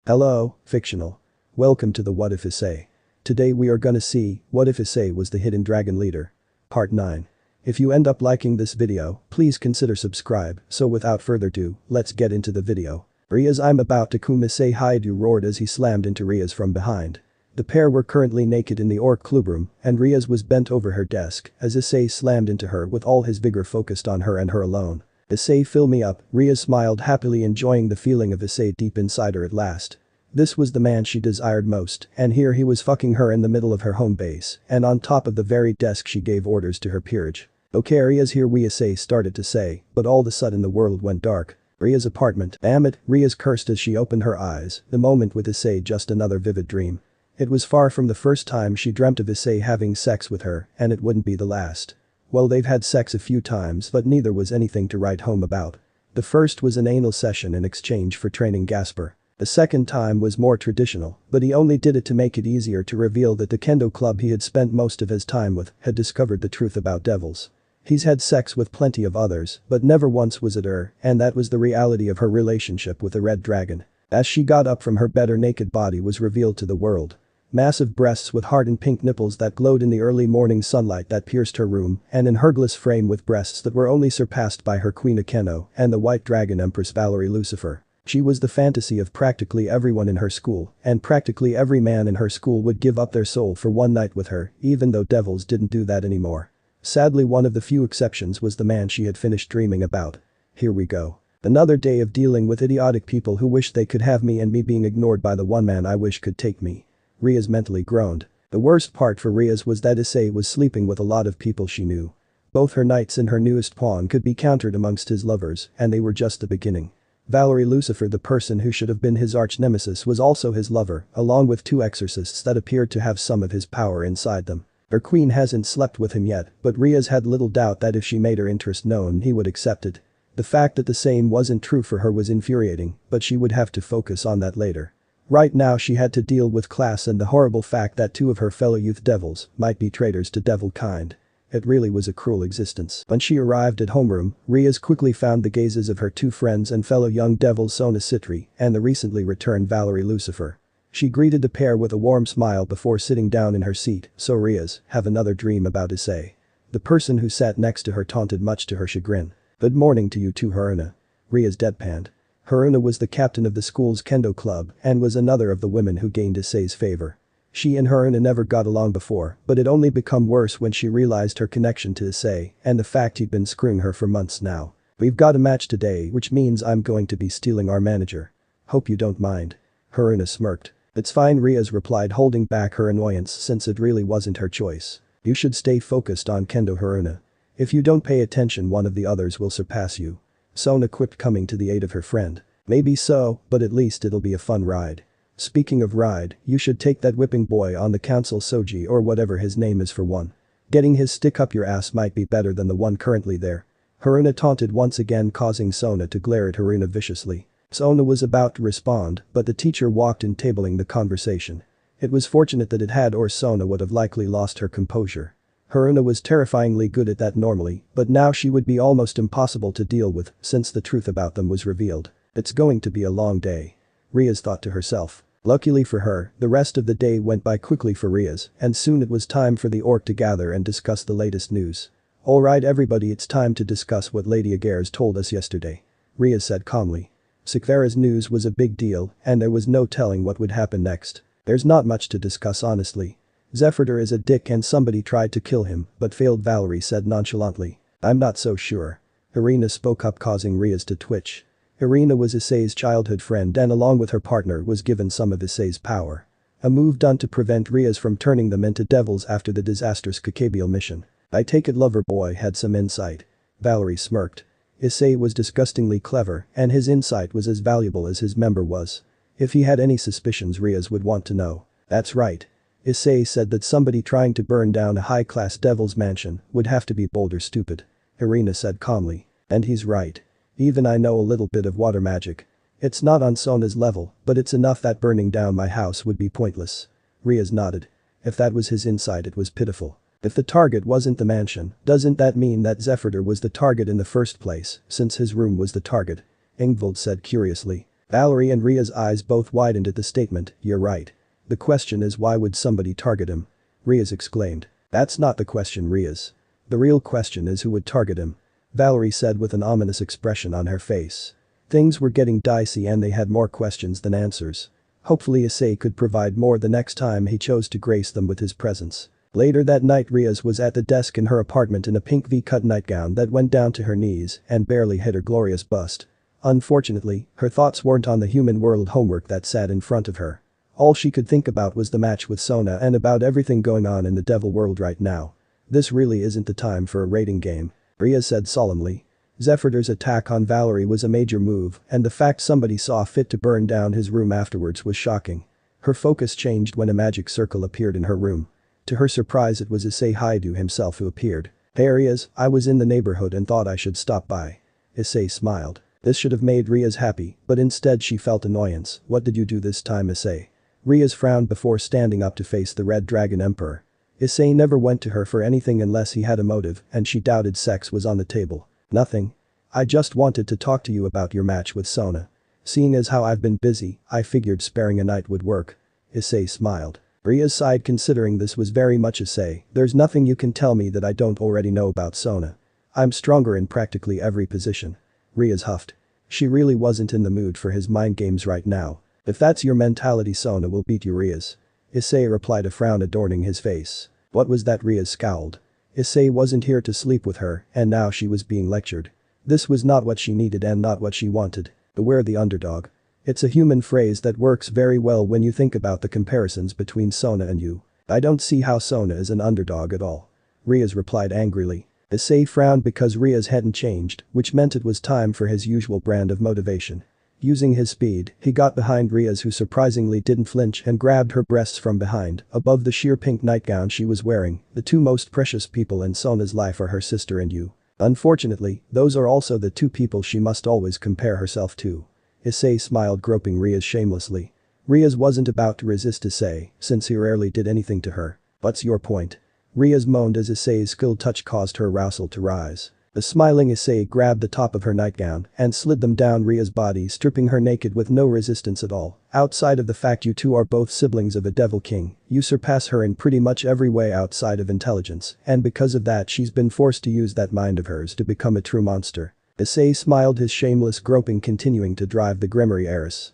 Hello, fictional. Welcome to the What If Issei. Today we are gonna see, what if Issei was the hidden dragon leader? Part 9. If you end up liking this video, please consider subscribe, so without further ado, let's get into the video. Ria's I'm about to come Issei Hyoudou roared as he slammed into Ria's from behind. The pair were currently naked in the orc clubroom, and Ria's was bent over her desk as Issei slammed into her with all his vigor focused on her and her alone. Issei fill me up, Ria smiled happily enjoying the feeling of Issei deep inside her at last. This was the man she desired most, and here he was fucking her in the middle of her home base, and on top of the very desk she gave orders to her peerage. Okay, Ria's here, Issei started to say, but all of a sudden the world went dark. Ria's apartment, damn it, Ria's cursed as she opened her eyes, the moment with Issei just another vivid dream. It was far from the first time she dreamt of Issei having sex with her, and it wouldn't be the last. Well, they've had sex a few times but neither was anything to write home about. The first was an anal session in exchange for training Gasper. The second time was more traditional, but he only did it to make it easier to reveal that the kendo club he had spent most of his time with had discovered the truth about devils. He's had sex with plenty of others, but never once was it her, and that was the reality of her relationship with the red dragon. As she got up from her bed, her naked body was revealed to the world. Massive breasts with hardened pink nipples that glowed in the early morning sunlight that pierced her room, and an hergless frame with breasts that were only surpassed by her Queen Akeno and the white dragon Empress Valerie Lucifer. She was the fantasy of practically everyone in her school, and practically every man in her school would give up their soul for one night with her, even though devils didn't do that anymore. Sadly, one of the few exceptions was the man she had finished dreaming about. Here we go. Another day of dealing with idiotic people who wish they could have me and me being ignored by the one man I wish could take me. Ria's mentally groaned. The worst part for Ria's was that Issei was sleeping with a lot of people she knew. Both her knights and her newest pawn could be counted amongst his lovers, and they were just the beginning. Valerie Lucifer, the person who should have been his arch-nemesis, was also his lover, along with two exorcists that appeared to have some of his power inside them. Her queen hasn't slept with him yet, but Ria's had little doubt that if she made her interest known he would accept it. The fact that the same wasn't true for her was infuriating, but she would have to focus on that later. Right now she had to deal with class and the horrible fact that two of her fellow youth devils might be traitors to devil kind. It really was a cruel existence. When she arrived at homeroom, Ria's quickly found the gazes of her two friends and fellow young devils Sona Citri and the recently returned Valerie Lucifer. She greeted the pair with a warm smile before sitting down in her seat, so Ria's have another dream about Issei. The person who sat next to her taunted much to her chagrin. Good morning to you too, Haruna. Ria's deadpanned. Haruna was the captain of the school's kendo club and was another of the women who gained Issei's favor. She and Haruna never got along before, but it only become worse when she realized her connection to Issei and the fact he'd been screwing her for months now. We've got a match today, which means I'm going to be stealing our manager. Hope you don't mind. Haruna smirked. It's fine, Ria's replied, holding back her annoyance since it really wasn't her choice. You should stay focused on kendo, Haruna. If you don't pay attention, one of the others will surpass you. Sona quipped, coming to the aid of her friend. Maybe so, but at least it'll be a fun ride. Speaking of ride, you should take that whipping boy on the council, Soji or whatever his name is, for one. Getting his stick up your ass might be better than the one currently there. Haruna taunted once again, causing Sona to glare at Haruna viciously. Sona was about to respond, but the teacher walked in, tabling the conversation. It was fortunate that it had, or Sona would have likely lost her composure. Haruna was terrifyingly good at that normally, but now she would be almost impossible to deal with since the truth about them was revealed. It's going to be a long day. Ria's thought to herself. Luckily for her, the rest of the day went by quickly for Ria's, and soon it was time for the orc to gather and discuss the latest news. Alright everybody, it's time to discuss what Lady Aguirre's told us yesterday. Ria said calmly. Sikvera's news was a big deal, and there was no telling what would happen next. There's not much to discuss, honestly. Zephyrdor is a dick and somebody tried to kill him but failed, Valerie said nonchalantly. I'm not so sure. Irina spoke up, causing Ria's to twitch. Irina was Issei's childhood friend and along with her partner was given some of Issei's power. A move done to prevent Ria's from turning them into devils after the disastrous Kakabiel mission. I take it Loverboy had some insight. Valerie smirked. Issei was disgustingly clever and his insight was as valuable as his member was. If he had any suspicions, Ria's would want to know. That's right. Issei said that somebody trying to burn down a high-class devil's mansion would have to be bold or stupid. Irina said calmly. And he's right. Even I know a little bit of water magic. It's not on Sona's level, but it's enough that burning down my house would be pointless. Ria's nodded. If that was his insight, it was pitiful. If the target wasn't the mansion, doesn't that mean that Zephyrdor was the target in the first place, since his room was the target? Ingvald said curiously. Valerie and Ria's eyes both widened at the statement, "You're right. The question is why would somebody target him?" Ria's exclaimed. "That's not the question, Ria's. The real question is who would target him," Valerie said with an ominous expression on her face. Things were getting dicey and they had more questions than answers. Hopefully Issei could provide more the next time he chose to grace them with his presence. Later that night Ria's was at the desk in her apartment in a pink V-cut nightgown that went down to her knees and barely hid her glorious bust. Unfortunately, her thoughts weren't on the human world homework that sat in front of her. All she could think about was the match with Sona and about everything going on in the devil world right now. "This really isn't the time for a rating game," Ria said solemnly. Zephyr's attack on Valerie was a major move and the fact somebody saw fit to burn down his room afterwards was shocking. Her focus changed when a magic circle appeared in her room. To her surprise it was Issei Hyoudou himself who appeared. "There he is, I was in the neighborhood and thought I should stop by." Issei smiled. This should have made Ria's happy, but instead she felt annoyance. "What did you do this time, Issei?" Ria's frowned before standing up to face the Red Dragon Emperor. Issei never went to her for anything unless he had a motive and she doubted sex was on the table. "Nothing. I just wanted to talk to you about your match with Sona. Seeing as how I've been busy, I figured sparing a night would work." Issei smiled. Ria sighed considering this was very much Issei. "There's nothing you can tell me that I don't already know about Sona. I'm stronger in practically every position." Ria's huffed. She really wasn't in the mood for his mind games right now. "If that's your mentality, Sona will beat you, Ria's." Issei replied, a frown adorning his face. "What was that?" Ria scowled. Issei wasn't here to sleep with her and now she was being lectured. This was not what she needed and not what she wanted. Beware the underdog. It's a human phrase that works very well when you think about the comparisons between Sona and you. "I don't see how Sona is an underdog at all." Ria's replied angrily. Issei frowned because Ria's hadn't changed, which meant it was time for his usual brand of motivation. Using his speed, he got behind Ria's, who surprisingly didn't flinch, and grabbed her breasts from behind, above the sheer pink nightgown she was wearing. "The two most precious people in Sona's life are her sister and you. Unfortunately, those are also the two people she must always compare herself to." Issei smiled, groping Ria's shamelessly. Ria's wasn't about to resist Issei, since he rarely did anything to her. "What's your point?" Ria's moaned as Issei's skilled touch caused her arousal to rise. The smiling Issei grabbed the top of her nightgown and slid them down Ria's body, stripping her naked with no resistance at all. "Outside of the fact you two are both siblings of a devil king, you surpass her in pretty much every way outside of intelligence, and because of that she's been forced to use that mind of hers to become a true monster." Issei smiled, his shameless groping continuing to drive the Grimoire heiress.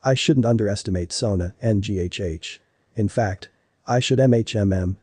I shouldn't underestimate Sona, NGHH. In fact, I should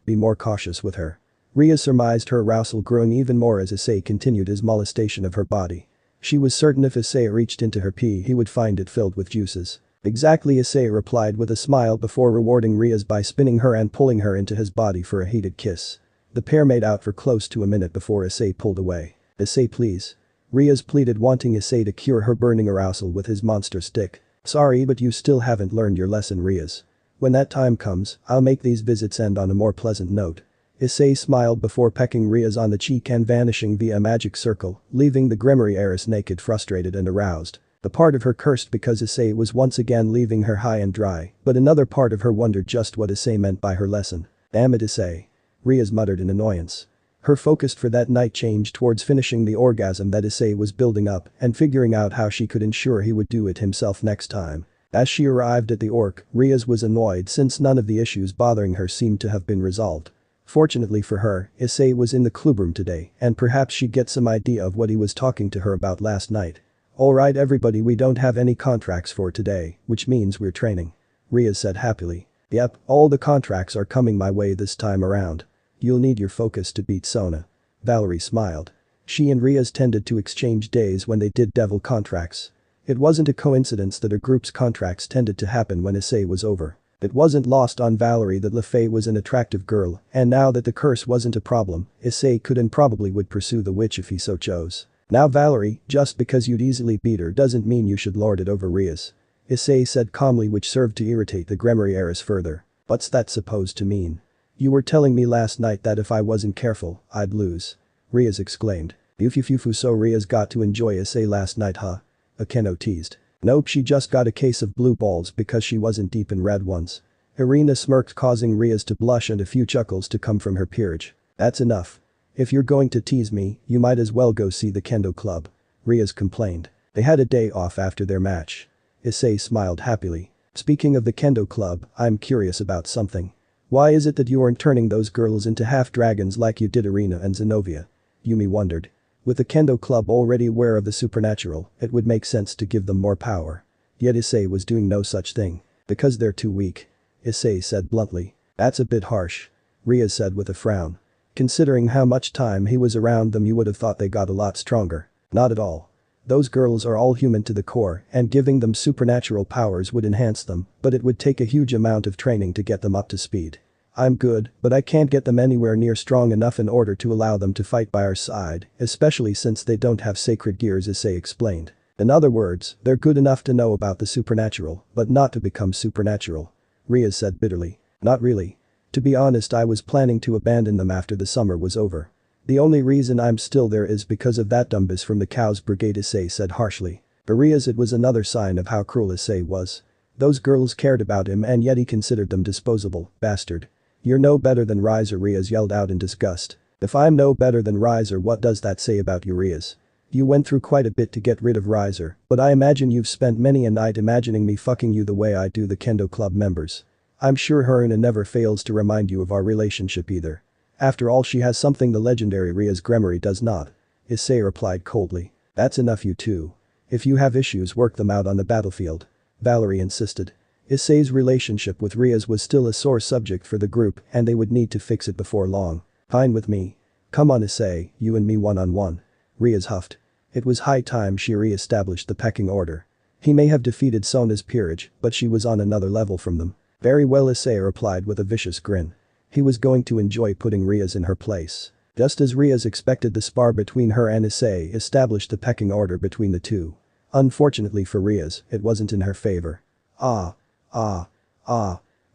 be more cautious with her." Ria surmised, her arousal growing even more as Issei continued his molestation of her body. She was certain if Issei reached into her pee he would find it filled with juices. "Exactly," Issei replied with a smile before rewarding Ria's by spinning her and pulling her into his body for a heated kiss. The pair made out for close to a minute before Issei pulled away. "Issei, please." Ria's pleaded, wanting Issei to cure her burning arousal with his monster stick. "Sorry, but you still haven't learned your lesson, Ria's. When that time comes, I'll make these visits end on a more pleasant note." Issei smiled before pecking Ria's on the cheek and vanishing via a magic circle, leaving the Grimoire heiress naked, frustrated and aroused. The part of her cursed because Issei was once again leaving her high and dry, but another part of her wondered just what Issei meant by her lesson. "Damn it, Issei." Ria's muttered in annoyance. Her focus for that night changed towards finishing the orgasm that Issei was building up and figuring out how she could ensure he would do it himself next time. As she arrived at the orc, Ria's was annoyed since none of the issues bothering her seemed to have been resolved. Fortunately for her, Issei was in the clubroom today and perhaps she'd get some idea of what he was talking to her about last night. "Alright everybody, we don't have any contracts for today, which means we're training," Ria said happily. "Yep, all the contracts are coming my way this time around. You'll need your focus to beat Sona." Valerie smiled. She and Ria's tended to exchange days when they did devil contracts. It wasn't a coincidence that a group's contracts tended to happen when Issei was over. It wasn't lost on Valerie that LeFay was an attractive girl, and now that the curse wasn't a problem, Issei could and probably would pursue the witch if he so chose. "Now Valerie, just because you'd easily beat her doesn't mean you should lord it over Ria's," Issei said calmly, which served to irritate the Grimoire heiress further. "What's that supposed to mean? You were telling me last night that if I wasn't careful, I'd lose," Ria's exclaimed. "Yufufufu, so Ria's got to enjoy Issei last night, huh?" Akeno teased. "Nope, she just got a case of blue balls because she wasn't deep in red ones." Irina smirked, causing Ria's to blush and a few chuckles to come from her peerage. "That's enough. If you're going to tease me, you might as well go see the kendo club," Ria's complained. They had a day off after their match. Issei smiled happily. Speaking of the kendo club, I'm curious about something. Why is it that you aren't turning those girls into half-dragons like you did Irina and Zenobia? Yumi wondered. With the kendo club already aware of the supernatural, it would make sense to give them more power. Yet Issei was doing no such thing. Because they're too weak. Issei said bluntly. That's a bit harsh. Ria said with a frown. Considering how much time he was around them, you would have thought they got a lot stronger. Not at all. Those girls are all human to the core, and giving them supernatural powers would enhance them, but it would take a huge amount of training to get them up to speed. I'm good, but I can't get them anywhere near strong enough in order to allow them to fight by our side, especially since they don't have sacred gears, Issei explained. In other words, they're good enough to know about the supernatural, but not to become supernatural. Ria said bitterly. Not really. To be honest, I was planning to abandon them after the summer was over. The only reason I'm still there is because of that dumbus from the Cows Brigade, Issei said harshly. For Ria's it was another sign of how cruel Issei was. Those girls cared about him and yet he considered them disposable, bastard. You're no better than Riser, Riaz yelled out in disgust. If I'm no better than Riser, what does that say about you, Riaz? You went through quite a bit to get rid of Riser, but I imagine you've spent many a night imagining me fucking you the way I do the kendo club members. I'm sure Haruna never fails to remind you of our relationship either. After all, she has something the legendary Riaz Gremory does not. Issei replied coldly. That's enough, you two. If you have issues, work them out on the battlefield. Valerie insisted. Issei's relationship with Riaz was still a sore subject for the group and they would need to fix it before long. Fine with me. Come on, Issei, you and me one-on-one. Riaz huffed. It was high time she re-established the pecking order. He may have defeated Sona's peerage, but she was on another level from them. Very well, Issei replied with a vicious grin. He was going to enjoy putting Riaz in her place. Just as Riaz expected, the spar between her and Issei established the pecking order between the two. Unfortunately for Riaz, it wasn't in her favor. Ah.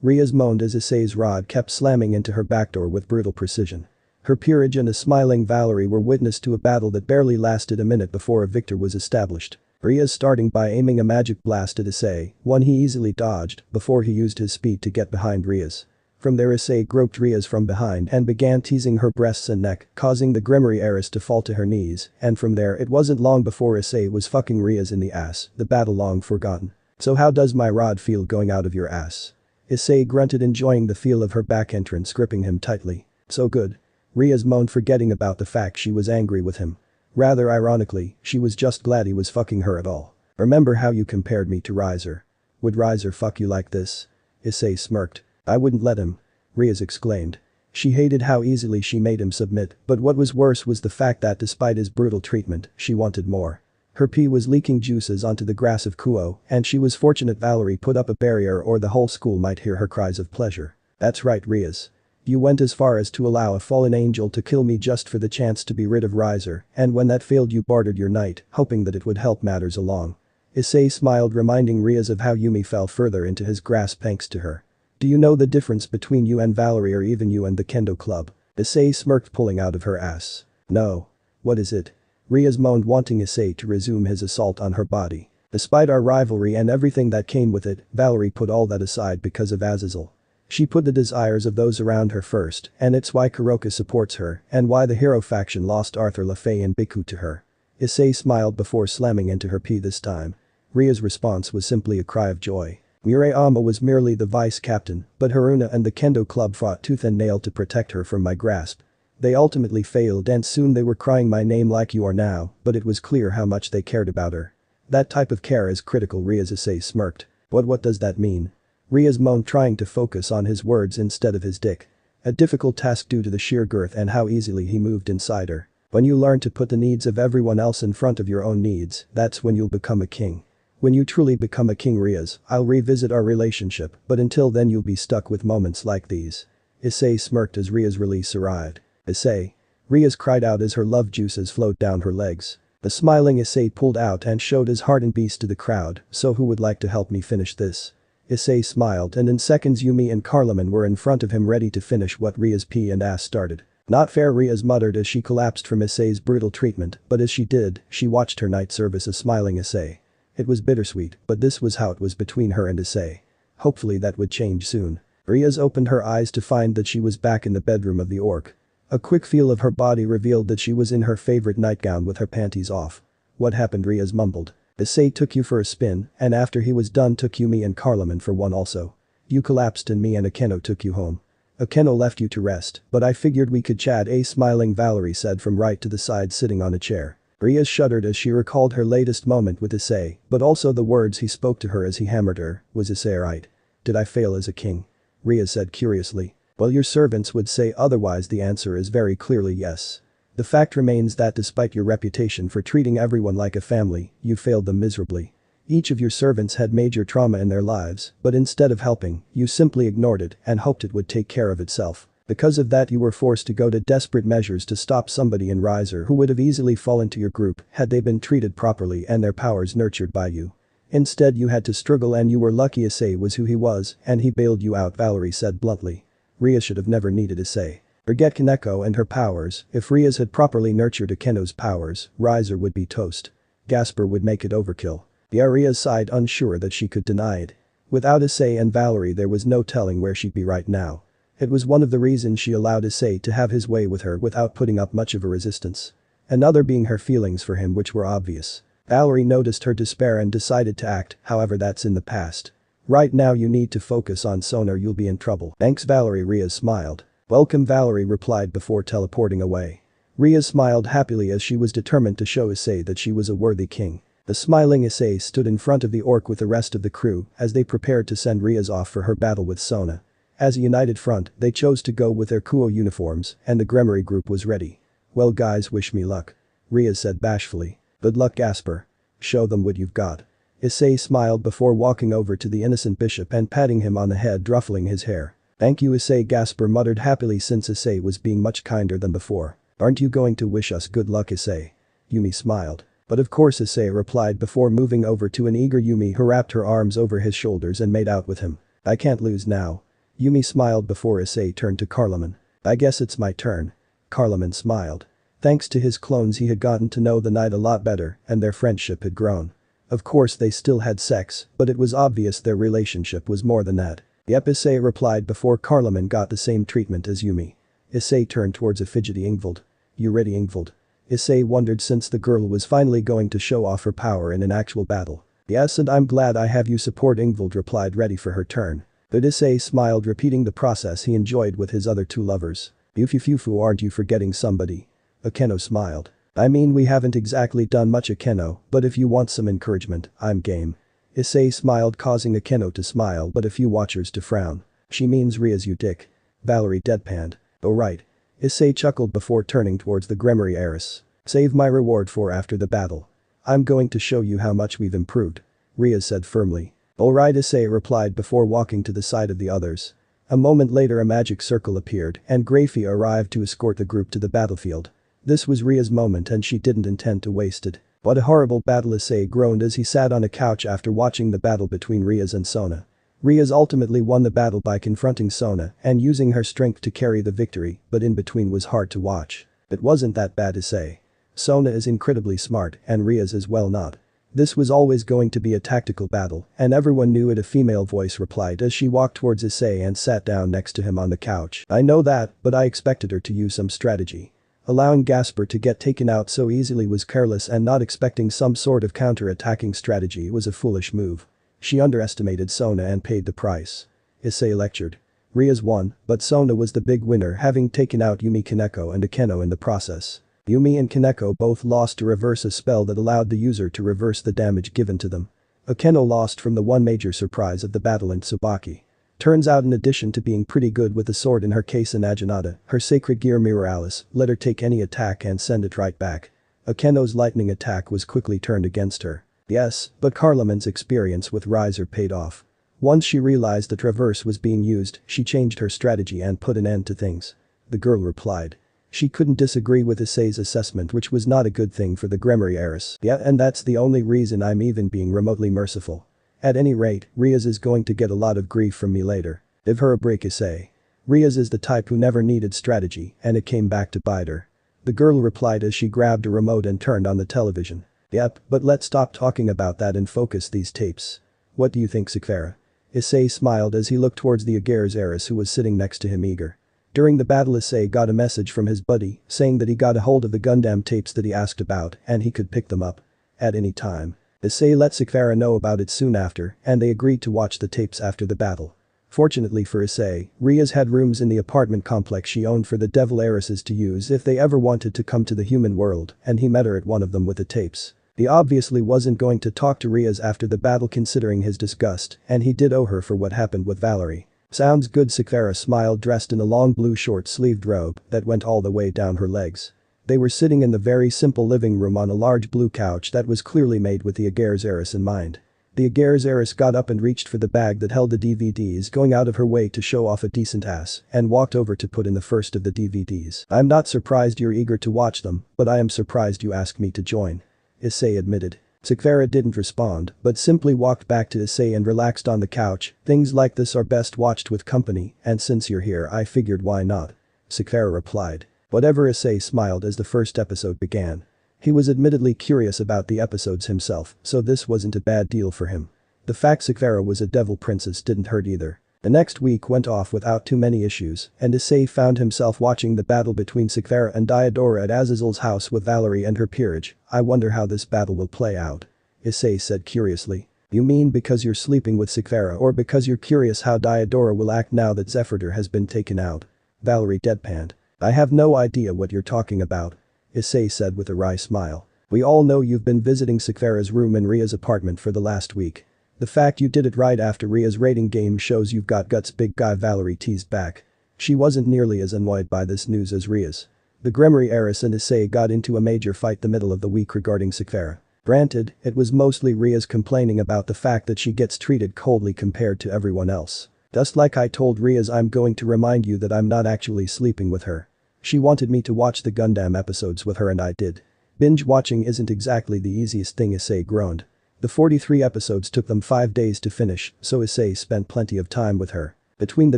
Riaz moaned as Issei's rod kept slamming into her backdoor with brutal precision. Her peerage and a smiling Valerie were witness to a battle that barely lasted a minute before a victor was established. Riaz starting by aiming a magic blast at Issei, one he easily dodged before he used his speed to get behind Riaz. From there, Issei groped Riaz from behind and began teasing her breasts and neck, causing the Gremory heiress to fall to her knees, and from there it wasn't long before Issei was fucking Riaz in the ass, the battle long forgotten. So how does my rod feel going out of your ass? Issei grunted, enjoying the feel of her back entrance gripping him tightly. So good. Riaz moaned, forgetting about the fact she was angry with him. Rather ironically, she was just glad he was fucking her at all. Remember how you compared me to Riser? Would Riser fuck you like this? Issei smirked. I wouldn't let him. Riaz exclaimed. She hated how easily she made him submit, but what was worse was the fact that despite his brutal treatment, she wanted more. Her pee was leaking juices onto the grass of Kuoh, and she was fortunate Valerie put up a barrier or the whole school might hear her cries of pleasure. That's right, Riaz. You went as far as to allow a fallen angel to kill me just for the chance to be rid of Riser, and when that failed you bartered your knight, hoping that it would help matters along. Issei smiled, reminding Riaz of how Yumi fell further into his grasp thanks to her. Do you know the difference between you and Valerie, or even you and the kendo club? Issei smirked, pulling out of her ass. No. What is it? Riaz moaned, wanting Issei to resume his assault on her body. Despite our rivalry and everything that came with it, Valerie put all that aside because of Azazel. She put the desires of those around her first, and it's why Kuroka supports her and why the hero faction lost Arthur LaFay and Biku to her. Issei smiled before slamming into her pee this time. Ria's response was simply a cry of joy. Murayama was merely the vice captain, but Haruna and the kendo club fought tooth and nail to protect her from my grasp. They ultimately failed and soon they were crying my name like you are now, but it was clear how much they cared about her. That type of care is critical, Riaz. Issei smirked. What does that mean? Riaz moaned, trying to focus on his words instead of his dick. A difficult task due to the sheer girth and how easily he moved inside her. When you learn to put the needs of everyone else in front of your own needs, that's when you'll become a king. When you truly become a king, Riaz, I'll revisit our relationship, but until then you'll be stuck with moments like these. Issei smirked as Riaz's release arrived. Issei. Riaz cried out as her love juices flowed down her legs. The smiling Issei pulled out and showed his hardened beast to the crowd. So who would like to help me finish this? Issei smiled, and in seconds Yumi and Carloman were in front of him ready to finish what Riaz's pee and ass started. Not fair, Riaz muttered as she collapsed from Issei's brutal treatment, but as she did, she watched her knight service a smiling Issei. It was bittersweet, but this was how it was between her and Issei. Hopefully that would change soon. Riaz opened her eyes to find that she was back in the bedroom of the orc. A quick feel of her body revealed that she was in her favorite nightgown with her panties off. What happened? Riaz mumbled. Issei took you for a spin, and after he was done took you me and Carloman for one also. You collapsed and me and Akeno took you home. Akeno left you to rest, but I figured we could chat. A smiling Valerie said from right to the side sitting on a chair. Ria shuddered as she recalled her latest moment with Issei, but also the words he spoke to her as he hammered her. Was Issei right? Did I fail as a king? Ria said curiously. Well, your servants would say otherwise. The answer is very clearly yes. The fact remains that despite your reputation for treating everyone like a family, you failed them miserably. Each of your servants had major trauma in their lives, but instead of helping, you simply ignored it and hoped it would take care of itself. Because of that, you were forced to go to desperate measures to stop somebody in Riser who would have easily fallen to your group had they been treated properly and their powers nurtured by you. Instead, you had to struggle, and you were lucky Issei was who he was and he bailed you out, Valerie said bluntly. Ria should have never needed Issei. Forget Kaneko and her powers. If Rias had properly nurtured Akeno's powers, Riser would be toast. Gasper would make it overkill. Ria sighed, unsure that she could deny it. Without Issei and Valerie, there was no telling where she'd be right now. It was one of the reasons she allowed Issei to have his way with her without putting up much of a resistance. Another being her feelings for him, which were obvious. Valerie noticed her despair and decided to act, however that's in the past. Right now you need to focus on Sona or you'll be in trouble. Thanks Valerie, Ria smiled. Welcome, Valerie replied before teleporting away. Ria smiled happily as she was determined to show Issei that she was a worthy king. The smiling Issei stood in front of the orc with the rest of the crew as they prepared to send Rias off for her battle with Sona. As a united front, they chose to go with their Kuoh uniforms, and the Gremory group was ready. Well guys, wish me luck. Ria said bashfully. Good luck, Gasper. Show them what you've got. Issei smiled before walking over to the innocent bishop and patting him on the head, ruffling his hair. Thank you, Issei, Gasper muttered happily since Issei was being much kinder than before. Aren't you going to wish us good luck, Issei? Yumi smiled. But of course, Issei replied before moving over to an eager Yumi who wrapped her arms over his shoulders and made out with him. I can't lose now. Yumi smiled before Issei turned to Carloman. I guess it's my turn. Carloman smiled. Thanks to his clones, he had gotten to know the knight a lot better and their friendship had grown. Of course they still had sex, but it was obvious their relationship was more than that. Yep, Issei replied before Carloman got the same treatment as Yumi. Issei turned towards a fidgety Ingvild. You ready, Ingvild? Issei wondered since the girl was finally going to show off her power in an actual battle. Yes, and I'm glad I have you support, Ingvild replied, ready for her turn. But Issei smiled, repeating the process he enjoyed with his other two lovers. Yufufufu, aren't you forgetting somebody? Akeno smiled. I mean, we haven't exactly done much, Akeno, but if you want some encouragement, I'm game. Issei smiled, causing Akeno to smile but a few watchers to frown. She means Rias, you dick. Valerie deadpanned. Oh right. Issei chuckled before turning towards the Gremory heiress. Save my reward for after the battle. I'm going to show you how much we've improved. Ria said firmly. Alright, Issei replied before walking to the side of the others. A moment later a magic circle appeared and Grafia arrived to escort the group to the battlefield. This was Ria's moment and she didn't intend to waste it. What a horrible battle, Issei groaned as he sat on a couch after watching the battle between Rias and Sona. Rias ultimately won the battle by confronting Sona and using her strength to carry the victory, but in between was hard to watch. It wasn't that bad, Issei. Sona is incredibly smart and Rias as well not. This was always going to be a tactical battle and everyone knew it, a female voice replied as she walked towards Issei and sat down next to him on the couch. I know that, but I expected her to use some strategy. Allowing Gasper to get taken out so easily was careless and not expecting some sort of counter-attacking strategy was a foolish move. She underestimated Sona and paid the price. Issei lectured. Rias won, but Sona was the big winner, having taken out Yumi, Kaneko and Akeno in the process. Yumi and Kaneko both lost to reverse a spell that allowed the user to reverse the damage given to them. Akeno lost from the one major surprise of the battle in Tsubaki. Turns out in addition to being pretty good with the sword, in her case in Ajanata, her sacred gear Mirror Alice let her take any attack and send it right back. Akeno's lightning attack was quickly turned against her. Yes, but Carloman's experience with Riser paid off. Once she realized that reverse was being used, she changed her strategy and put an end to things. The girl replied. She couldn't disagree with Issei's assessment, which was not a good thing for the Gremory heiress. Yeah, and that's the only reason I'm even being remotely merciful. At any rate, Rias is going to get a lot of grief from me later. Give her a break, Issei. Rias is the type who never needed strategy and it came back to bite her. The girl replied as she grabbed a remote and turned on the television. Yep, but let's stop talking about that and focus these tapes. What do you think, Sakura? Issei smiled as he looked towards the Aguirre's heiress who was sitting next to him eager. During the battle, Issei got a message from his buddy saying that he got a hold of the Gundam tapes that he asked about and he could pick them up at any time. Issei let Sakura know about it soon after, and they agreed to watch the tapes after the battle. Fortunately for Issei, Rias had rooms in the apartment complex she owned for the devil heiresses to use if they ever wanted to come to the human world, and he met her at one of them with the tapes. He obviously wasn't going to talk to Rias after the battle considering his disgust, and he did owe her for what happened with Valerie. Sounds good, Sakura smiled, dressed in a long blue short-sleeved robe that went all the way down her legs. They were sitting in the very simple living room on a large blue couch that was clearly made with the Aguirre's heiress in mind. The Aguirre's heiress got up and reached for the bag that held the DVDs, going out of her way to show off a decent ass, and walked over to put in the first of the DVDs. "I'm not surprised you're eager to watch them, but I am surprised you asked me to join," Issei admitted. Sakura didn't respond, but simply walked back to Issei and relaxed on the couch. "Things like this are best watched with company, and since you're here I figured why not," Sakura replied. Whatever, Issei smiled as the first episode began. He was admittedly curious about the episodes himself, so this wasn't a bad deal for him. The fact Sakura was a devil princess didn't hurt either. The next week went off without too many issues, and Issei found himself watching the battle between Sakura and Diodora at Azazel's house with Valerie and her peerage. "I wonder how this battle will play out," Issei said curiously. "You mean because you're sleeping with Sakura or because you're curious how Diodora will act now that Zephyrdor has been taken out?" Valerie deadpanned. "I have no idea what you're talking about," Issei said with a wry smile. "We all know you've been visiting Sakura's room in Ria's apartment for the last week. The fact you did it right after Ria's rating game shows you've got guts, big guy," Valerie teased back. She wasn't nearly as annoyed by this news as Ria's. The Grimoire heiress and Issei got into a major fight the middle of the week regarding Sakura. Granted, it was mostly Ria's complaining about the fact that she gets treated coldly compared to everyone else. "Just like I told Ria's, I'm going to remind you that I'm not actually sleeping with her. She wanted me to watch the Gundam episodes with her and I did." Binge watching isn't exactly the easiest thing, Issei groaned. The 43 episodes took them 5 days to finish, so Issei spent plenty of time with her. Between the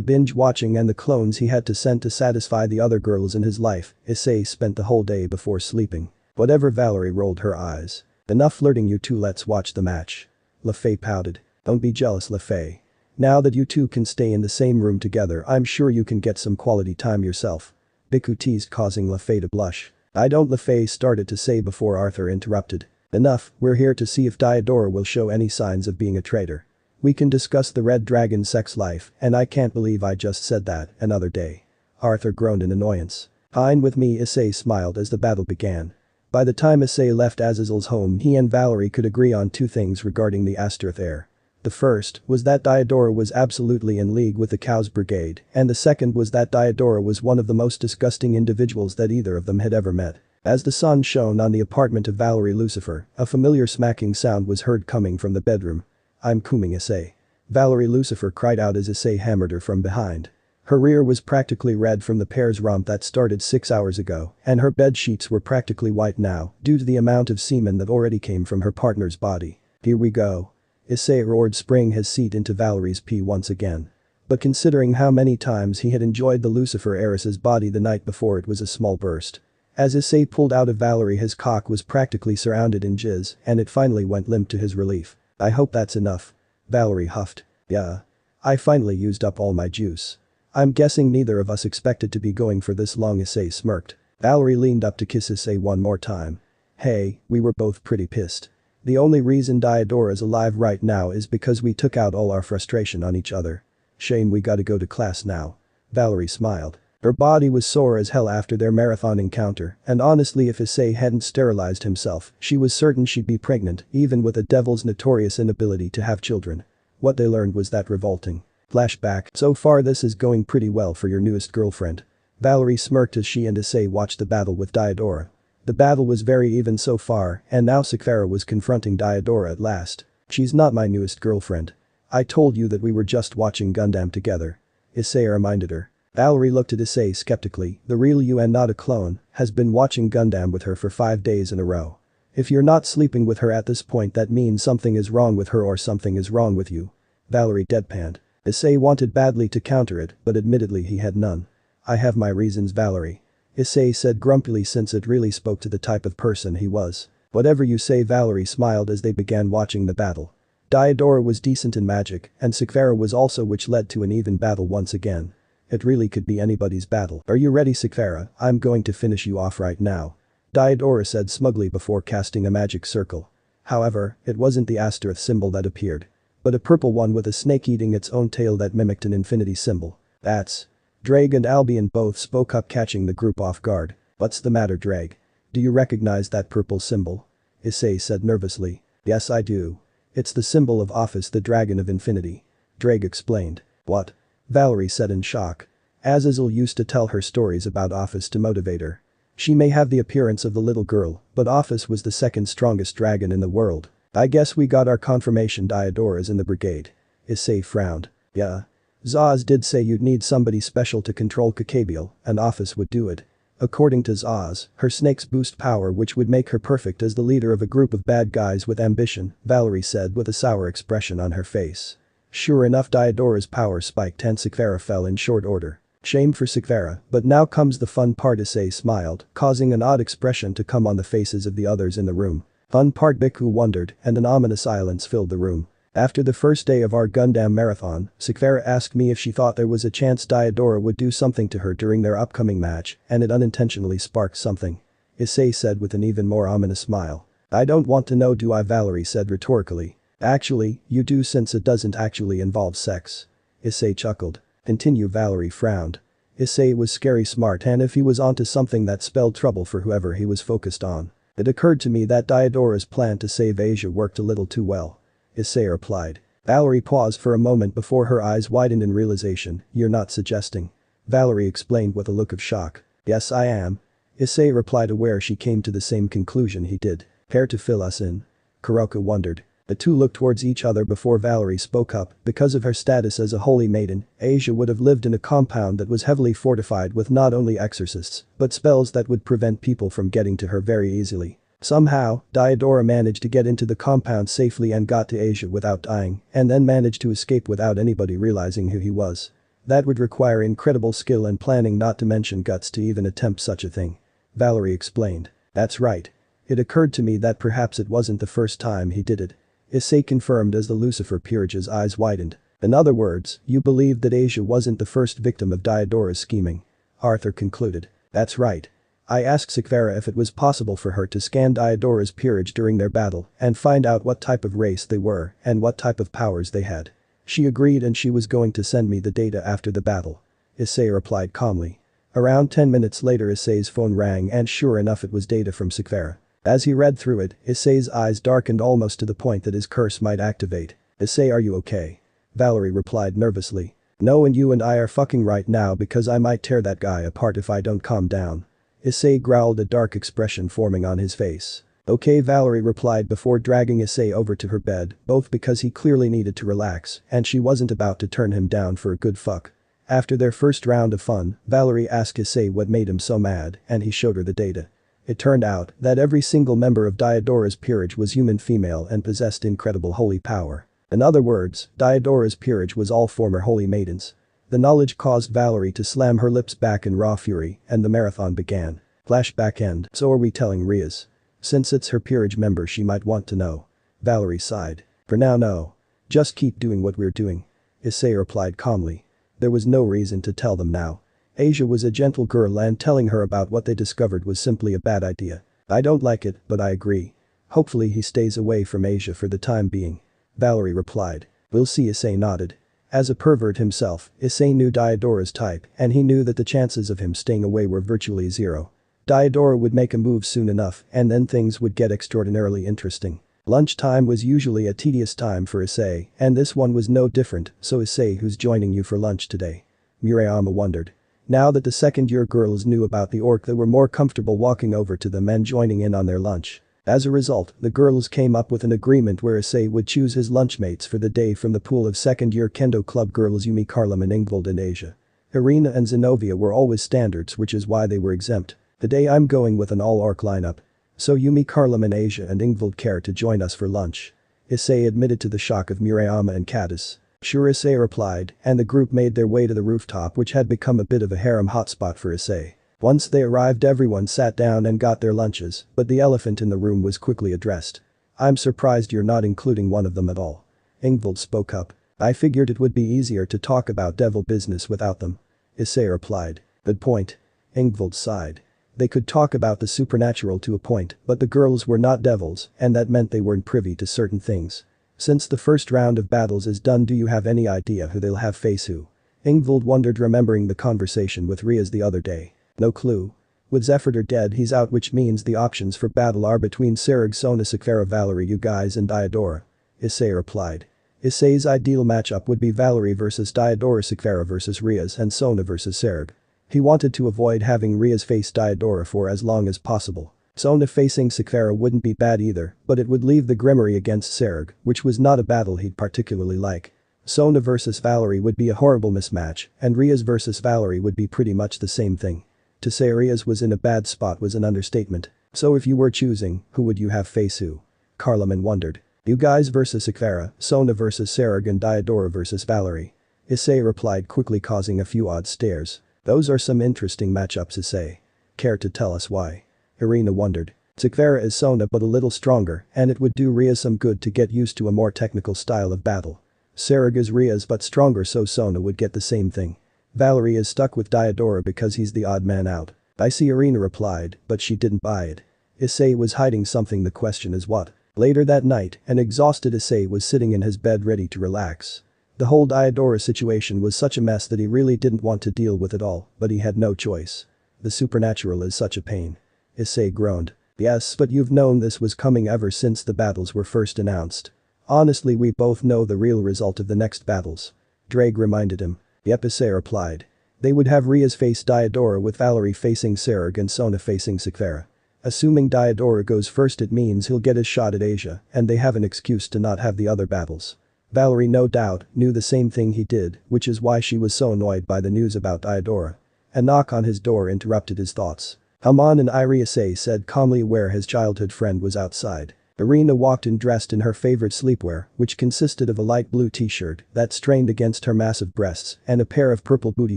binge watching and the clones he had to send to satisfy the other girls in his life, Issei spent the whole day before sleeping. Whatever, Valerie rolled her eyes. "Enough flirting, you two, let's watch the match." LeFay pouted. "Don't be jealous, LeFay. Now that you two can stay in the same room together, I'm sure you can get some quality time yourself." Biku teased, causing LeFay to blush. "I don't," LeFay started to say before Arthur interrupted. "Enough, we're here to see if Diodora will show any signs of being a traitor. We can discuss the Red Dragon's sex life, and I can't believe I just said that, another day." Arthur groaned in annoyance. "Fine with me," Issei smiled as the battle began. By the time Issei left Azazel's home, he and Valerie could agree on two things regarding the Astaroth heir. The first was that Diodora was absolutely in league with the Chaos Brigade, and the second was that Diodora was one of the most disgusting individuals that either of them had ever met. As the sun shone on the apartment of Valerie Lucifer, a familiar smacking sound was heard coming from the bedroom. "I'm coming, Issei," Valerie Lucifer cried out as Issei hammered her from behind. Her rear was practically red from the pair's romp that started 6 hours ago, and her bed sheets were practically white now due to the amount of semen that already came from her partner's body. "Here we go," Issei roared, spraying his seat into Valerie's pee once again. But considering how many times he had enjoyed the Lucifer heiress's body the night before, it was a small burst. As Issei pulled out of Valerie, his cock was practically surrounded in jizz, and it finally went limp to his relief. "I hope that's enough," Valerie huffed. "Yeah. I finally used up all my juice. I'm guessing neither of us expected to be going for this long," Issei smirked. Valerie leaned up to kiss Issei one more time. "Hey, we were both pretty pissed. The only reason Diodora's alive right now is because we took out all our frustration on each other. Shame we gotta go to class now." Valerie smiled. Her body was sore as hell after their marathon encounter, and honestly, if Issei hadn't sterilized himself, she was certain she'd be pregnant, even with a devil's notorious inability to have children. What they learned was that revolting. Flashback. "So far this is going pretty well for your newest girlfriend." Valerie smirked as she and Issei watched the battle with Diodora. The battle was very even so far, and now Sakura was confronting Diodora at last. "She's not my newest girlfriend. I told you that we were just watching Gundam together," Issei reminded her. Valerie looked at Issei skeptically. "The real you and not a clone has been watching Gundam with her for 5 days in a row. If you're not sleeping with her at this point, that means something is wrong with her or something is wrong with you." Valerie deadpanned. Issei wanted badly to counter it, but admittedly he had none. "I have my reasons, Valerie," Issei said grumpily, since it really spoke to the type of person he was. "Whatever you say," Valerie smiled as they began watching the battle. Diodora was decent in magic, and Sakura was also, which led to an even battle once again. It really could be anybody's battle. "Are you ready, Sakura? I'm going to finish you off right now," Diodora said smugly before casting a magic circle. However, it wasn't the asterisk symbol that appeared, but a purple one with a snake eating its own tail that mimicked an infinity symbol. That's. Drake and Albion both spoke up, catching the group off guard. What's the matter, Drake? Do you recognize that purple symbol? Issei said nervously. Yes, I do. It's the symbol of Office, the Dragon of Infinity. Drake explained. What? Valerie said in shock. Azazel used to tell her stories about Office to motivate her. She may have the appearance of the little girl, but Office was the second strongest dragon in the world. I guess we got our confirmation Diodora's in the brigade. Issei frowned. Yeah. Zaz did say you'd need somebody special to control Kakabiel, and Office would do it. According to Zaz, her snakes boost power which would make her perfect as the leader of a group of bad guys with ambition, Valerie said with a sour expression on her face. Sure enough, Diodora's power spiked and Sekvera fell in short order. Shame for Sekvera, but now comes the fun part. Issei smiled, causing an odd expression to come on the faces of the others in the room. Fun part, Biku wondered, and an ominous silence filled the room. After the first day of our Gundam marathon, Sekvera asked me if she thought there was a chance Diodora would do something to her during their upcoming match, and it unintentionally sparked something. Issei said with an even more ominous smile. I don't want to know, do I? Valerie said rhetorically. Actually, you do, since it doesn't actually involve sex. Issei chuckled. Continue. Valerie frowned. Issei was scary smart, and if he was onto something that spelled trouble for whoever he was focused on. It occurred to me that Diodora's plan to save Asia worked a little too well. Issei replied. Valerie paused for a moment before her eyes widened in realization. You're not suggesting? Valerie explained with a look of shock. Yes, I am. Issei replied, aware she came to the same conclusion he did. Care to fill us in? Kuroko wondered. The two looked towards each other before Valerie spoke up. Because of her status as a holy maiden, Asia would have lived in a compound that was heavily fortified with not only exorcists, but spells that would prevent people from getting to her very easily. Somehow, Diodora managed to get into the compound safely and got to Asia without dying, and then managed to escape without anybody realizing who he was. That would require incredible skill and planning, not to mention guts, to even attempt such a thing. Valerie explained. That's right. It occurred to me that perhaps it wasn't the first time he did it. Issei confirmed as the Lucifer peerage's eyes widened. In other words, you believed that Asia wasn't the first victim of Diodora's scheming. Arthur concluded. That's right. I asked Sekvera if it was possible for her to scan Diodora's peerage during their battle and find out what type of race they were and what type of powers they had. She agreed, and she was going to send me the data after the battle. Issei replied calmly. Around 10 minutes later, Issei's phone rang, and sure enough, it was data from Sekvera. As he read through it, Issei's eyes darkened almost to the point that his curse might activate. Issei, are you okay? Valerie replied nervously. No, and you and I are fucking right now, because I might tear that guy apart if I don't calm down. Issei growled, a dark expression forming on his face. Okay, Valerie replied before dragging Issei over to her bed, both because he clearly needed to relax and she wasn't about to turn him down for a good fuck. After their first round of fun, Valerie asked Issei what made him so mad, and he showed her the data. It turned out that every single member of Diodora's peerage was human female and possessed incredible holy power. In other words, Diodora's peerage was all former holy maidens. The knowledge caused Valerie to slam her lips back in raw fury, and the marathon began. Flashback end. So are we telling Rias? Since it's her peerage member, she might want to know. Valerie sighed. For now, no. Just keep doing what we're doing. Issei replied calmly. There was no reason to tell them now. Asia was a gentle girl, and telling her about what they discovered was simply a bad idea. I don't like it, but I agree. Hopefully he stays away from Asia for the time being. Valerie replied. We'll see. Issei nodded. As a pervert himself, Issei knew Diodora's type, and he knew that the chances of him staying away were virtually zero. Diodora would make a move soon enough, and then things would get extraordinarily interesting. Lunchtime was usually a tedious time for Issei, and this one was no different. So Issei, who's joining you for lunch today? Murayama wondered. Now that the second-year girls knew about the orc, they were more comfortable walking over to them and joining in on their lunch. As a result, the girls came up with an agreement where Issei would choose his lunchmates for the day from the pool of second-year kendo club girls Yumi, Carlem, Ingvald, and Asia. Irina and Zenobia were always standards, which is why they were exempt. Today I'm going with an all-orc lineup. So Yumi, Carlem, and Asia and Ingvald care to join us for lunch? Issei admitted to the shock of Murayama and Caddis. Sure, Issei replied, and the group made their way to the rooftop, which had become a bit of a harem hotspot for Issei. Once they arrived, everyone sat down and got their lunches, but the elephant in the room was quickly addressed. I'm surprised you're not including one of them at all. Ingvald spoke up. I figured it would be easier to talk about devil business without them. Issei replied. Good point. Ingvald sighed. They could talk about the supernatural to a point, but the girls were not devils, and that meant they weren't privy to certain things. Since the first round of battles is done, do you have any idea who they'll have face who? Ingvild wondered, remembering the conversation with Riaz the other day. No clue. With Zephyr dead, he's out, which means the options for battle are between Serg, Sona, Sakvara, Valerie, you guys, and Diodora. Issei replied. Issei's ideal matchup would be Valerie versus Diodora, Sakvara versus Riaz, and Sona versus Serg. He wanted to avoid having Riaz face Diodora for as long as possible. Sona facing Sakvara wouldn't be bad either, but it would leave the Grimoire against Serg, which was not a battle he'd particularly like. Sona versus Valerie would be a horrible mismatch, and Riaz versus Valerie would be pretty much the same thing. To say Riaz was in a bad spot was an understatement. So if you were choosing, who would you have face who? Carloman wondered. You guys versus Sakvara, Sona versus Serg, and Diodora versus Valerie. Issei replied quickly, causing a few odd stares. Those are some interesting matchups, Issei. Care to tell us why? Irina wondered. Sakvara is Sona but a little stronger, and it would do Riaz some good to get used to a more technical style of battle. Serg is Riaz but stronger, so Sona would get the same thing. Valerie is stuck with Diodora because he's the odd man out. I see, Irina replied, but she didn't buy it. Issei was hiding something. The question is what? Later that night, an exhausted Issei was sitting in his bed ready to relax. The whole Diodora situation was such a mess that he really didn't want to deal with it all, but he had no choice. The supernatural is such a pain. Issei groaned. Yes, but you've known this was coming ever since the battles were first announced. Honestly, we both know the real result of the next battles. Drake reminded him. Yep, Issei replied. They would have Riaz face Diodora with Valerie facing Serg and Sona facing Sakvara. Assuming Diodora goes first, it means he'll get his shot at Asia, and they have an excuse to not have the other battles. Valerie no doubt knew the same thing he did, which is why she was so annoyed by the news about Diodora. A knock on his door interrupted his thoughts. Haman and Irie, Issei said calmly, aware his childhood friend was outside. Irina walked in dressed in her favorite sleepwear, which consisted of a light blue t-shirt that strained against her massive breasts and a pair of purple booty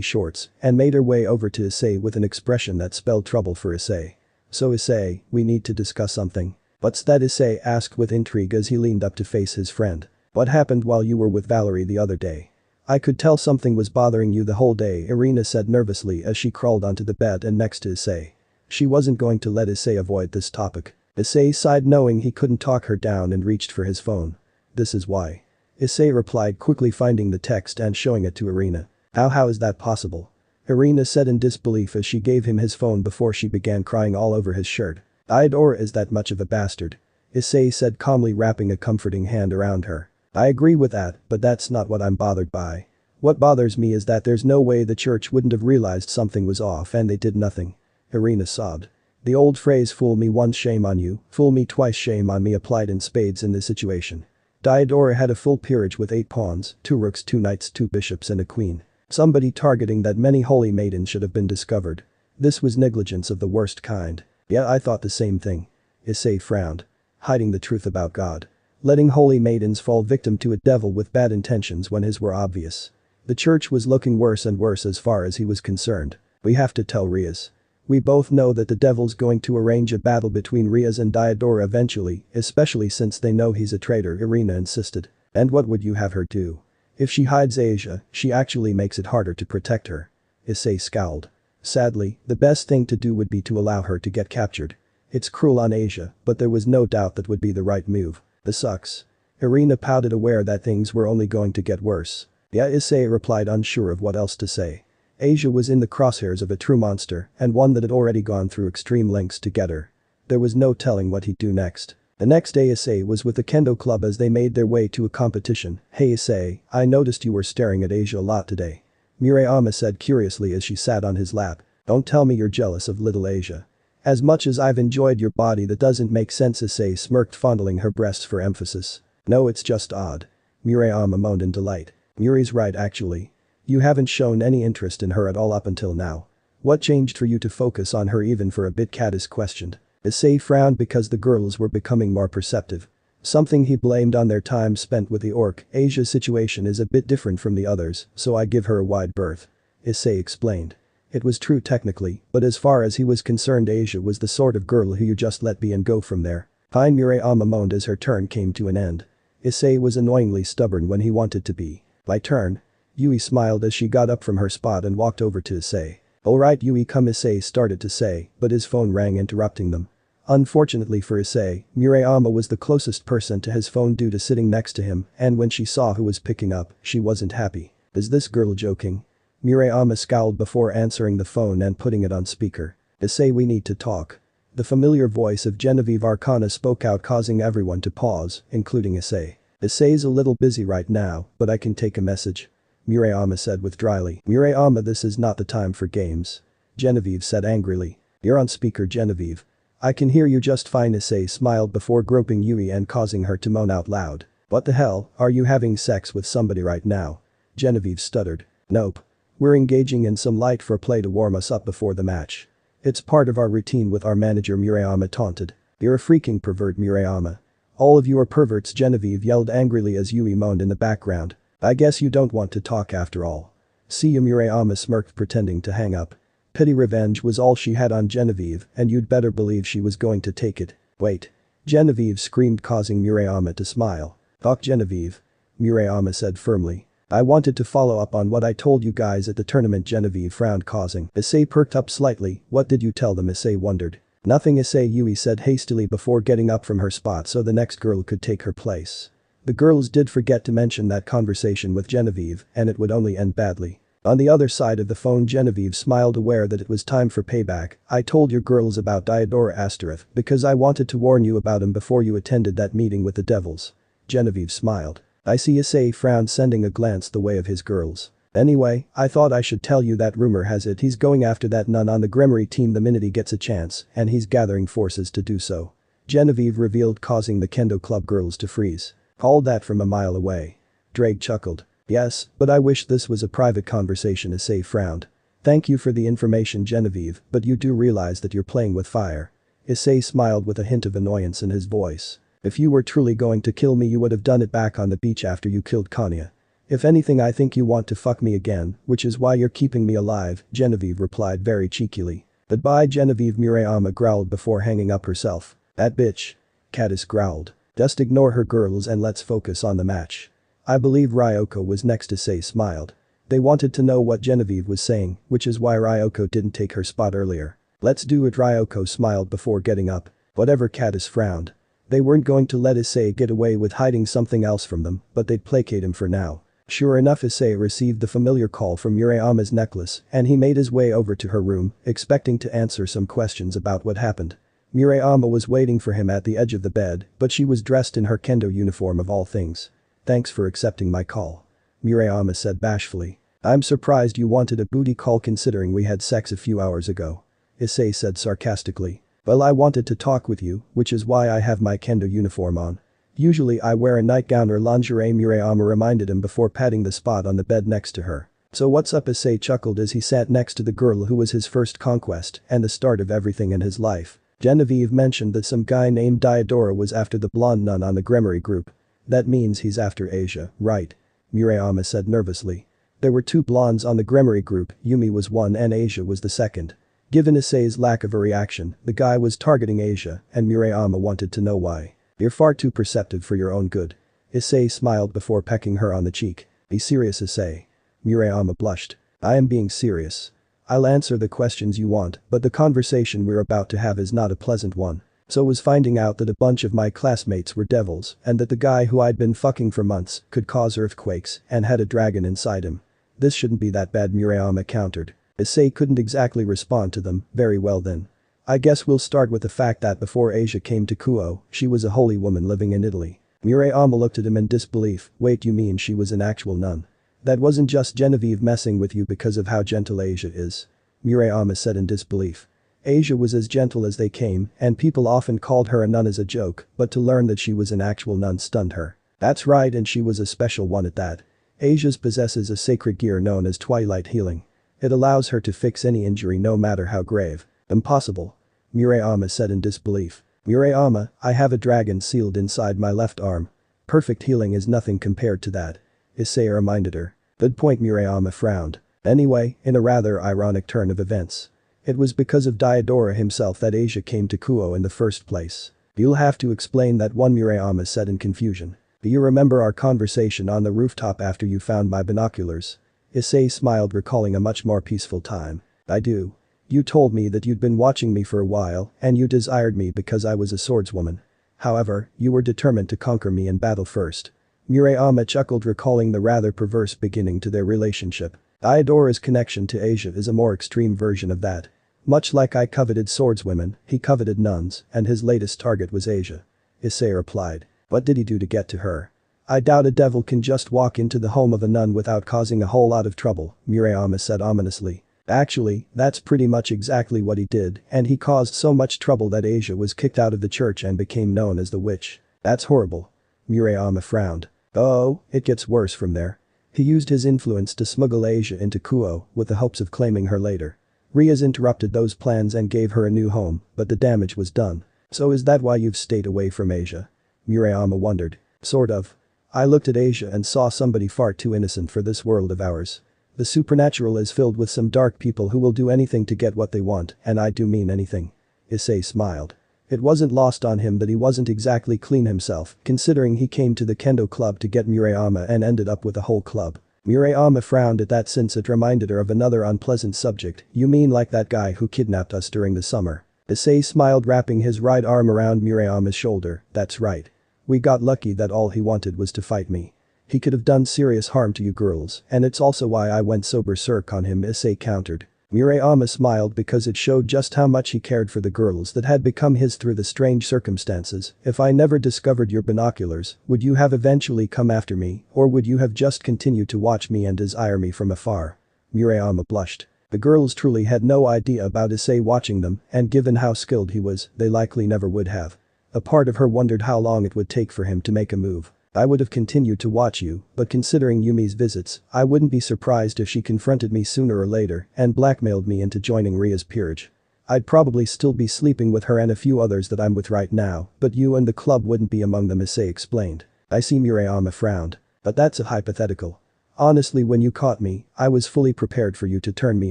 shorts, and made her way over to Issei with an expression that spelled trouble for Issei. So Issei, we need to discuss something. What's that? Issei asked with intrigue as he leaned up to face his friend. What happened while you were with Valerie the other day? I could tell something was bothering you the whole day, Irina said nervously as she crawled onto the bed and next to Issei. She wasn't going to let Issei avoid this topic. Issei sighed, knowing he couldn't talk her down, and reached for his phone. This is why. Issei replied quickly, finding the text and showing it to Irina. How is that possible? Irina said in disbelief as she gave him his phone before she began crying all over his shirt. Diodora is that much of a bastard. Issei said calmly, wrapping a comforting hand around her. I agree with that, but that's not what I'm bothered by. What bothers me is that there's no way the church wouldn't have realized something was off and they did nothing. Irina sobbed. The old phrase fool me once, shame on you, fool me twice, shame on me applied in spades in this situation. Diodora had a full peerage with 8 pawns, 2 rooks, 2 knights, 2 bishops and a queen. Somebody targeting that many holy maidens should have been discovered. This was negligence of the worst kind. Yeah, I thought the same thing. Issei frowned. Hiding the truth about God. Letting holy maidens fall victim to a devil with bad intentions when his were obvious. The church was looking worse and worse as far as he was concerned. We have to tell Riaz. We both know that the devil's going to arrange a battle between Riaz and Diodora eventually, especially since they know he's a traitor, Irina insisted. And what would you have her do? If she hides Asia, she actually makes it harder to protect her. Issei scowled. Sadly, the best thing to do would be to allow her to get captured. It's cruel on Asia, but there was no doubt that would be the right move. This sucks. Irina pouted, aware that things were only going to get worse. Yeah, Issei replied, unsure of what else to say. Asia was in the crosshairs of a true monster, and one that had already gone through extreme lengths to get her. There was no telling what he'd do next. The next day Issei was with the kendo club as they made their way to a competition. Hey Issei, I noticed you were staring at Asia a lot today. Murayama said curiously as she sat on his lap. Don't tell me you're jealous of little Asia. As much as I've enjoyed your body, that doesn't make sense, Issei smirked, fondling her breasts for emphasis. No, it's just odd. Murayama moaned in delight. Muri's right actually. You haven't shown any interest in her at all up until now. What changed for you to focus on her even for a bit? Caddis questioned. Issei frowned because the girls were becoming more perceptive. Something he blamed on their time spent with the orc. Asia's situation is a bit different from the others, so I give her a wide berth. Issei explained. It was true technically, but as far as he was concerned, Asia was the sort of girl who you just let be and go from there. Fine, Murayama moaned as her turn came to an end. Issei was annoyingly stubborn when he wanted to be. My turn. Yui smiled as she got up from her spot and walked over to Issei. Alright Yui come Issei started to say, but his phone rang interrupting them. Unfortunately for Issei, Murayama was the closest person to his phone due to sitting next to him, and when she saw who was picking up, she wasn't happy. Is this girl joking? Murayama scowled before answering the phone and putting it on speaker. Issei, we need to talk. The familiar voice of Genevieve Arcana spoke out, causing everyone to pause, including Issei. Issei's a little busy right now, but I can take a message. Murayama said with dryly. Murayama, this is not the time for games. Genevieve said angrily. You're on speaker, Genevieve. I can hear you just fine. Issei smiled before groping Yui and causing her to moan out loud. What the hell, are you having sex with somebody right now? Genevieve stuttered. Nope. We're engaging in some light foreplay to warm us up before the match. It's part of our routine with our manager, Murayama taunted. You're a freaking pervert, Murayama. All of you are perverts, Genevieve yelled angrily as Yui moaned in the background. I guess you don't want to talk after all. See you, Murayama smirked, pretending to hang up. Petty revenge was all she had on Genevieve, and you'd better believe she was going to take it. Wait. Genevieve screamed, causing Murayama to smile. Fuck Genevieve. Murayama said firmly. I wanted to follow up on what I told you guys at the tournament. Genevieve frowned, causing Issei perked up slightly. What did you tell them? Issei wondered. Nothing, Issei, Yui said hastily before getting up from her spot so the next girl could take her place. The girls did forget to mention that conversation with Genevieve, and it would only end badly. On the other side of the phone, Genevieve smiled, aware that it was time for payback. I told your girls about Diodora Asterisk because I wanted to warn you about him before you attended that meeting with the devils. Genevieve smiled. I see. Issei frowned, sending a glance the way of his girls. Anyway, I thought I should tell you that rumor has it he's going after that nun on the Gremory team the minute he gets a chance, and he's gathering forces to do so. Genevieve revealed, causing the Kendo Club girls to freeze. All that from a mile away. Drake chuckled. Yes, but I wish this was a private conversation. Issei frowned. Thank you for the information, Genevieve, but you do realize that you're playing with fire. Issei smiled with a hint of annoyance in his voice. If you were truly going to kill me, you would have done it back on the beach after you killed Kanya. If anything, I think you want to fuck me again, which is why you're keeping me alive, Genevieve replied very cheekily. Goodbye, Genevieve, Murayama growled before hanging up herself. That bitch. Caddis growled. Just ignore her, girls, and let's focus on the match. I believe Ryoko was next. Issei smiled. They wanted to know what Genevieve was saying, which is why Ryoko didn't take her spot earlier. Let's do it, Ryoko smiled before getting up. Whatever, Caddis frowned. They weren't going to let Issei get away with hiding something else from them, but they'd placate him for now. Sure enough, Issei received the familiar call from Murayama's necklace, and he made his way over to her room, expecting to answer some questions about what happened. Murayama was waiting for him at the edge of the bed, but she was dressed in her kendo uniform of all things. Thanks for accepting my call. Murayama said bashfully. I'm surprised you wanted a booty call considering we had sex a few hours ago. Issei said sarcastically. Well, I wanted to talk with you, which is why I have my kendo uniform on. Usually I wear a nightgown or lingerie, Murayama reminded him before patting the spot on the bed next to her. So what's up? Issei chuckled as he sat next to the girl who was his first conquest and the start of everything in his life. Genevieve mentioned that some guy named Diodora was after the blonde nun on the Gremory group. That means he's after Asia, right? Murayama said nervously. There were two blondes on the Gremory group, Yumi was one and Asia was the second. Given Issei's lack of a reaction, the guy was targeting Asia, and Murayama wanted to know why. You're far too perceptive for your own good. Issei smiled before pecking her on the cheek. Be serious, Issei. Murayama blushed. I am being serious. I'll answer the questions you want, but the conversation we're about to have is not a pleasant one. So was finding out that a bunch of my classmates were devils and that the guy who I'd been fucking for months could cause earthquakes and had a dragon inside him. This shouldn't be that bad, Murayama countered. Issei couldn't exactly respond to them. Very well then. I guess we'll start with the fact that before Asia came to Kuoh, she was a holy woman living in Italy. Murayama looked at him in disbelief. Wait, you mean she was an actual nun? That wasn't just Genevieve messing with you because of how gentle Asia is? Murayama said in disbelief. Asia was as gentle as they came, and people often called her a nun as a joke, but to learn that she was an actual nun stunned her. That's right, and she was a special one at that. Asia possesses a sacred gear known as Twilight Healing. It allows her to fix any injury no matter how grave. Impossible. Murayama said in disbelief. Murayama, I have a dragon sealed inside my left arm. Perfect healing is nothing compared to that. Issei reminded her. Good point, Murayama frowned. Anyway, in a rather ironic turn of events. It was because of Diodora himself that Asia came to Kuoh in the first place. You'll have to explain that one, Murayama said in confusion. Do you remember our conversation on the rooftop after you found my binoculars? Issei smiled, recalling a much more peaceful time. I do. You told me that you'd been watching me for a while and you desired me because I was a swordswoman. However, you were determined to conquer me in battle first. Murayama chuckled, recalling the rather perverse beginning to their relationship. Iodora's connection to Asia is a more extreme version of that. Much like I coveted swordswomen, he coveted nuns, and his latest target was Asia. Issei replied. What did he do to get to her? I doubt a devil can just walk into the home of a nun without causing a whole lot of trouble, Murayama said ominously. Actually, that's pretty much exactly what he did, and he caused so much trouble that Asia was kicked out of the church and became known as the witch. That's horrible. Murayama frowned. Oh, it gets worse from there. He used his influence to smuggle Asia into Kuoh with the hopes of claiming her later. Rias interrupted those plans and gave her a new home, but the damage was done. So is that why you've stayed away from Asia? Murayama wondered. Sort of. I looked at Asia and saw somebody far too innocent for this world of ours. The supernatural is filled with some dark people who will do anything to get what they want, and I do mean anything. Issei smiled. It wasn't lost on him that he wasn't exactly clean himself, considering he came to the kendo club to get Murayama and ended up with a whole club. Murayama frowned at that since it reminded her of another unpleasant subject. You mean like that guy who kidnapped us during the summer? Issei smiled, wrapping his right arm around Murayama's shoulder. That's right. We got lucky that all he wanted was to fight me. He could have done serious harm to you girls, and it's also why I went so berserk on him, Issei countered. Murayama smiled because it showed just how much he cared for the girls that had become his through the strange circumstances. If I never discovered your binoculars, would you have eventually come after me, or would you have just continued to watch me and desire me from afar? Murayama blushed. The girls truly had no idea about Issei watching them, and given how skilled he was, they likely never would have. A part of her wondered how long it would take for him to make a move. I would have continued to watch you, but considering Yumi's visits, I wouldn't be surprised if she confronted me sooner or later and blackmailed me into joining Ria's peerage. I'd probably still be sleeping with her and a few others that I'm with right now, but you and the club wouldn't be among them, Issei explained. I see. Murayama frowned. But that's a hypothetical. Honestly, when you caught me, I was fully prepared for you to turn me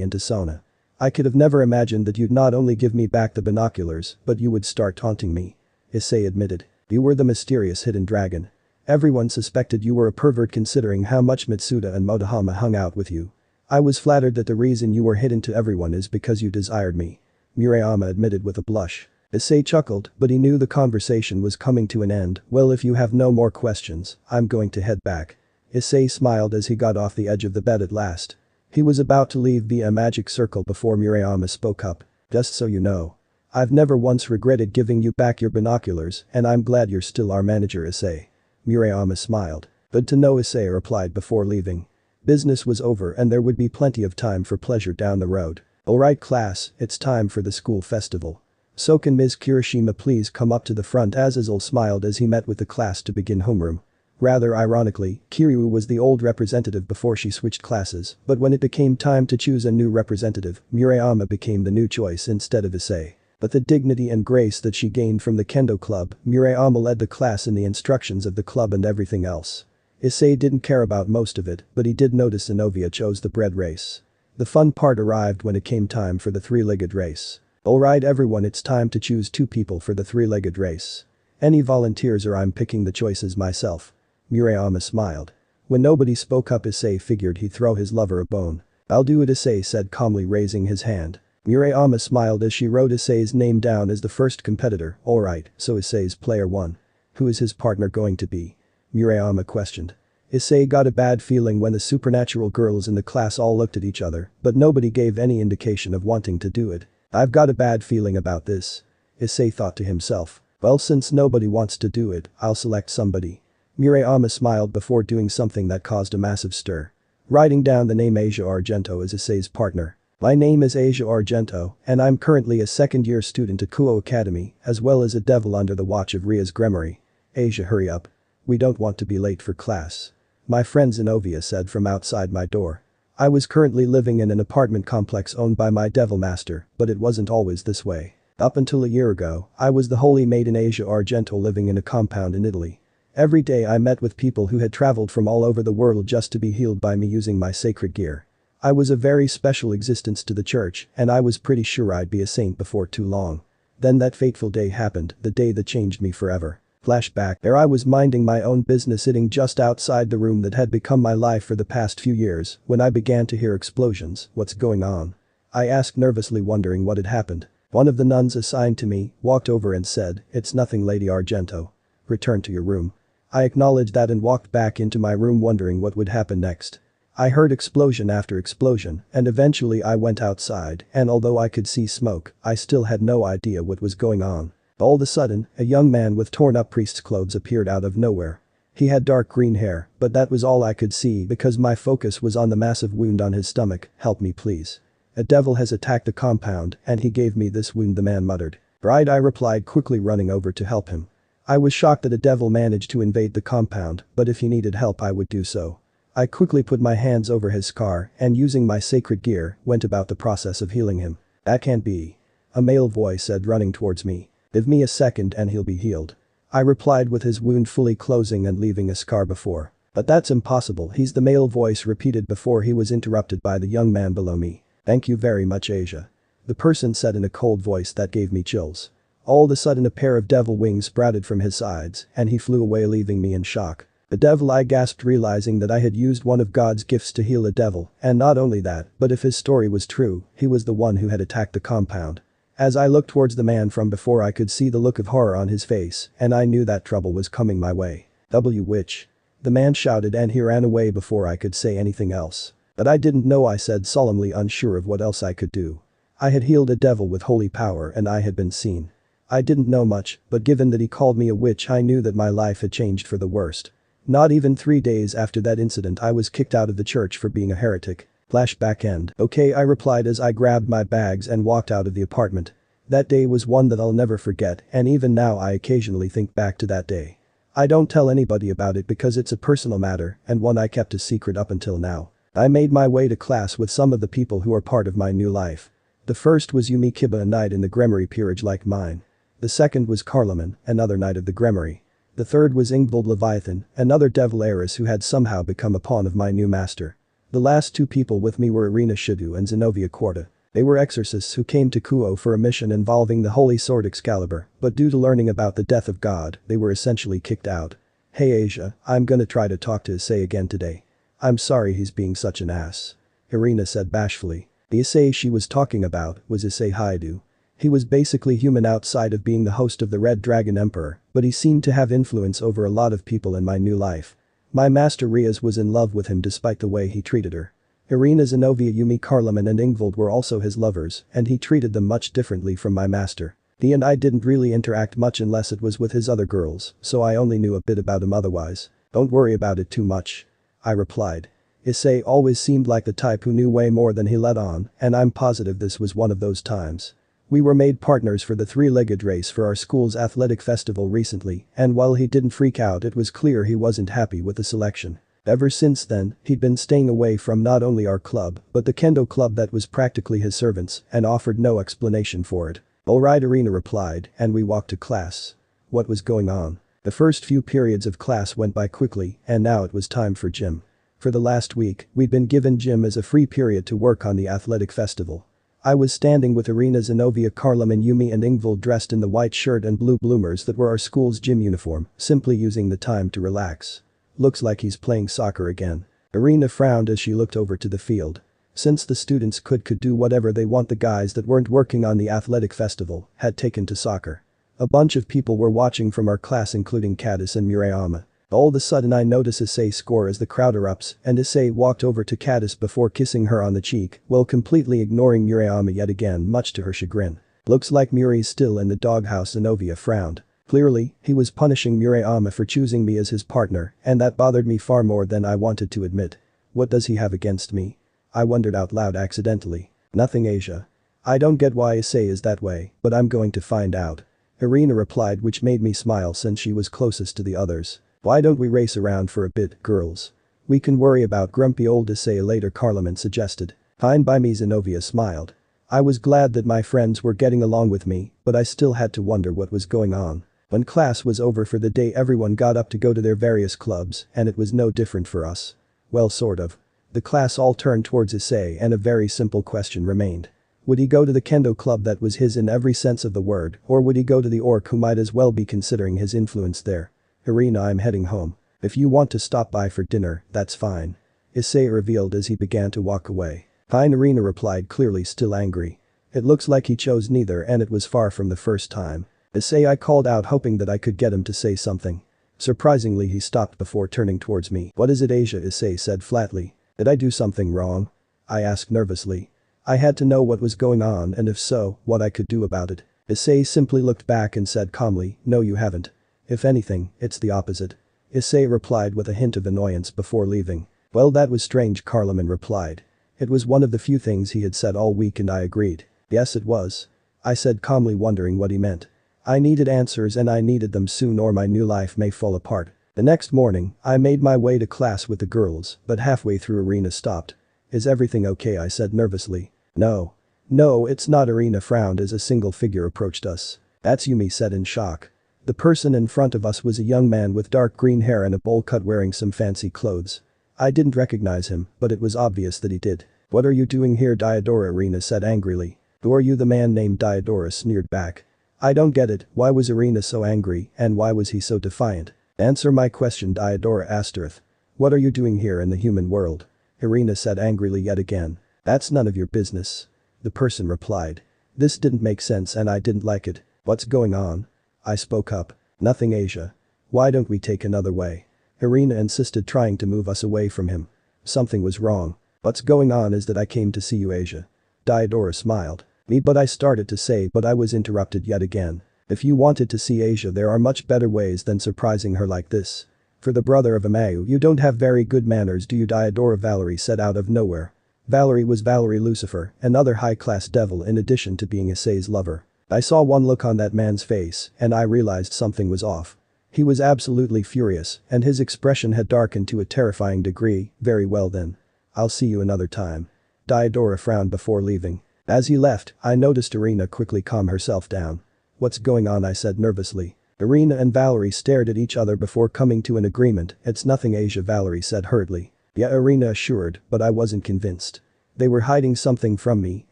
into Sona. I could have never imagined that you'd not only give me back the binoculars, but you would start taunting me. Issei admitted. You were the mysterious hidden dragon. Everyone suspected you were a pervert considering how much Mitsuda and Motohama hung out with you. I was flattered that the reason you were hidden to everyone is because you desired me. Murayama admitted with a blush. Issei chuckled, but he knew the conversation was coming to an end. Well, if you have no more questions, I'm going to head back. Issei smiled as he got off the edge of the bed at last. He was about to leave via a magic circle before Murayama spoke up. Just so you know, I've never once regretted giving you back your binoculars, and I'm glad you're still our manager, Issei. Murayama smiled. Good to know, Issei replied before leaving. Business was over and there would be plenty of time for pleasure down the road. Alright class, it's time for the school festival. So can Ms. Kirishima please come up to the front? Azazel smiled as he met with the class to begin homeroom. Rather ironically, Kiryu was the old representative before she switched classes, but when it became time to choose a new representative, Murayama became the new choice instead of Issei. But the dignity and grace that she gained from the kendo club, Murayama led the class in the instructions of the club and everything else. Issei didn't care about most of it, but he did notice Zenovia chose the bread race. The fun part arrived when it came time for the three-legged race. Alright everyone, it's time to choose 2 people for the three-legged race. Any volunteers, or I'm picking the choices myself? Murayama smiled. When nobody spoke up, Issei figured he'd throw his lover a bone. I'll do it, Issei said calmly, raising his hand. Murayama smiled as she wrote Issei's name down as the first competitor. Alright, so Issei's player 1. Who is his partner going to be? Murayama questioned. Issei got a bad feeling when the supernatural girls in the class all looked at each other, but nobody gave any indication of wanting to do it. I've got a bad feeling about this. Issei thought to himself. Well, since nobody wants to do it, I'll select somebody. Murayama smiled before doing something that caused a massive stir. Writing down the name Asia Argento as Issei's partner. My name is Asia Argento, and I'm currently a second-year student at Kuoh Academy, as well as a devil under the watch of Ria's Gremory. Asia, hurry up. We don't want to be late for class. My friend Zenovia said from outside my door. I was currently living in an apartment complex owned by my devil master, but it wasn't always this way. Up until a year ago, I was the holy maiden Asia Argento living in a compound in Italy. Every day I met with people who had traveled from all over the world just to be healed by me using my sacred gear. I was a very special existence to the church, and I was pretty sure I'd be a saint before too long. Then that fateful day happened, the day that changed me forever. Flashback. There I was minding my own business sitting just outside the room that had become my life for the past few years when I began to hear explosions. What's going on? I asked nervously, wondering what had happened. One of the nuns assigned to me walked over and said, "It's nothing, Lady Argento. Return to your room." I acknowledged that and walked back into my room, wondering what would happen next. I heard explosion after explosion, and eventually I went outside, and although I could see smoke, I still had no idea what was going on. All of a sudden, a young man with torn up priest's clothes appeared out of nowhere. He had dark green hair, but that was all I could see because my focus was on the massive wound on his stomach. "Help me, please. A devil has attacked the compound and he gave me this wound," the man muttered. "Right," I replied, quickly running over to help him. I was shocked that a devil managed to invade the compound, but if he needed help I would do so. I quickly put my hands over his scar and, using my sacred gear, went about the process of healing him. "That can't be," a male voice said, running towards me. "Give me a second and he'll be healed," I replied, with his wound fully closing and leaving a scar before. "But that's impossible, the male voice repeated before he was interrupted by the young man below me. "Thank you very much, Asia," the person said in a cold voice that gave me chills. All of a sudden a pair of devil wings sprouted from his sides and he flew away, leaving me in shock. "The devil," I gasped, realizing that I had used one of God's gifts to heal a devil, and not only that, but if his story was true, he was the one who had attacked the compound. As I looked towards the man from before, I could see the look of horror on his face, and I knew that trouble was coming my way. "Witch," the man shouted, and he ran away before I could say anything else. "But I didn't know," I said, solemnly, unsure of what else I could do. I had healed a devil with holy power and I had been seen. I didn't know much, but given that he called me a witch, I knew that my life had changed for the worst. Not even 3 days after that incident I was kicked out of the church for being a heretic. Flashback end. "Okay," I replied as I grabbed my bags and walked out of the apartment. That day was one that I'll never forget, and even now I occasionally think back to that day. I don't tell anybody about it because it's a personal matter and one I kept a secret up until now. I made my way to class with some of the people who are part of my new life. The first was Female Kiba, a knight in the Gremory peerage like mine. The second was Carloman, another knight of the Gremory. The third was Ingvild Leviathan, another devil heiress who had somehow become a pawn of my new master. The last 2 people with me were Issei Hyoudou and Zenobia Quarta. They were exorcists who came to Kuoh for a mission involving the holy sword Excalibur, but due to learning about the death of God, they were essentially kicked out. "Hey Asia, I'm gonna try to talk to Issei again today. I'm sorry he's being such an ass," Irina said bashfully. The Issei she was talking about was Issei Hyoudou. He was basically human outside of being the host of the Red Dragon Emperor, but he seemed to have influence over a lot of people in my new life. My master Riaz was in love with him despite the way he treated her. Irina, Zenobia, Yumi, Carloman and Ingvild were also his lovers, and he treated them much differently from my master. He and I didn't really interact much unless it was with his other girls, so I only knew a bit about him otherwise. "Don't worry about it too much," I replied. Issei always seemed like the type who knew way more than he let on, and I'm positive this was one of those times. We were made partners for the 3-legged race for our school's athletic festival recently, and while he didn't freak out, it was clear he wasn't happy with the selection. Ever since then, he'd been staying away from not only our club, but the kendo club that was practically his servants, and offered no explanation for it. "Alright," Irina replied, and we walked to class. What was going on? The first few periods of class went by quickly, and now it was time for gym. For the last week, we'd been given gym as a free period to work on the athletic festival. I was standing with Irina, Zenobia, Carloman, Yumi and Ingvild dressed in the white shirt and blue bloomers that were our school's gym uniform, simply using the time to relax. "Looks like he's playing soccer again." Irina frowned as she looked over to the field. Since the students could do whatever they want, the guys that weren't working on the athletic festival had taken to soccer. A bunch of people were watching from our class, including Cadis and Murayama. All of a sudden I notice Issei score as the crowd erupts, and Issei walked over to Cadis before kissing her on the cheek, while completely ignoring Murayama yet again, much to her chagrin. "Looks like Muri's still in the doghouse," Zenobia frowned. Clearly, he was punishing Murayama for choosing me as his partner, and that bothered me far more than I wanted to admit. What does he have against me? I wondered out loud accidentally. "Nothing, Asia. I don't get why Issei is that way, but I'm going to find out," Irina replied, which made me smile since she was closest to the others. "Why don't we race around for a bit, girls? We can worry about grumpy old Issei later," Carloman suggested. "Fine by me," Zenobia smiled. I was glad that my friends were getting along with me, but I still had to wonder what was going on. When class was over for the day, everyone got up to go to their various clubs, and it was no different for us. Well, sort of. The class all turned towards Issei and a very simple question remained. Would he go to the kendo club that was his in every sense of the word, or would he go to the orc who might as well be considering his influence there? "Irina, I'm heading home. If you want to stop by for dinner, that's fine," Issei revealed as he began to walk away. Fine, Irina replied, clearly still angry. It looks like he chose neither, and it was far from the first time. Issei, I called out, hoping that I could get him to say something. Surprisingly, he stopped before turning towards me. What is it, Asia? Issei said flatly. Did I do something wrong? I asked nervously. I had to know what was going on, and if so, what I could do about it. Issei simply looked back and said calmly, no, you haven't. If anything, it's the opposite. Issei replied with a hint of annoyance before leaving. Well, that was strange, Carloman replied. It was one of the few things he had said all week, and I agreed. Yes, it was. I said calmly, wondering what he meant. I needed answers, and I needed them soon, or my new life may fall apart. The next morning, I made my way to class with the girls, but halfway through Irina stopped. Is everything okay? I said nervously. No. No, it's not. Irina frowned as a single figure approached us. That's Yumi, said in shock. The person in front of us was a young man with dark green hair and a bowl cut, wearing some fancy clothes. I didn't recognize him, but it was obvious that he did. What are you doing here, Diodora? Irina said angrily. Who are you? The man named Diodora sneered back. I don't get it, why was Irina so angry, and why was he so defiant? Answer my question, Diodora asked her. What are you doing here in the human world? Irina said angrily yet again. That's none of your business. The person replied. This didn't make sense and I didn't like it. What's going on? I spoke up. Nothing, Asia. Why don't we take another way? Irina insisted, trying to move us away from him. Something was wrong. What's going on is that I came to see you, Asia. Diodora smiled. Me, but I started to say, but I was interrupted yet again. If you wanted to see Asia, there are much better ways than surprising her like this. For the brother of Amayu, you don't have very good manners, do you? Diodora, Valerie said out of nowhere. Valerie was Valerie Lucifer, another high-class devil in addition to being Issei's lover. I saw one look on that man's face, and I realized something was off. He was absolutely furious, and his expression had darkened to a terrifying degree. Very well then. I'll see you another time. Diodora frowned before leaving. As he left, I noticed Irina quickly calm herself down. What's going on? I said nervously. Irina and Valerie stared at each other before coming to an agreement. It's nothing, Asia, Valerie said hurriedly. Yeah, Irina assured, but I wasn't convinced. They were hiding something from me,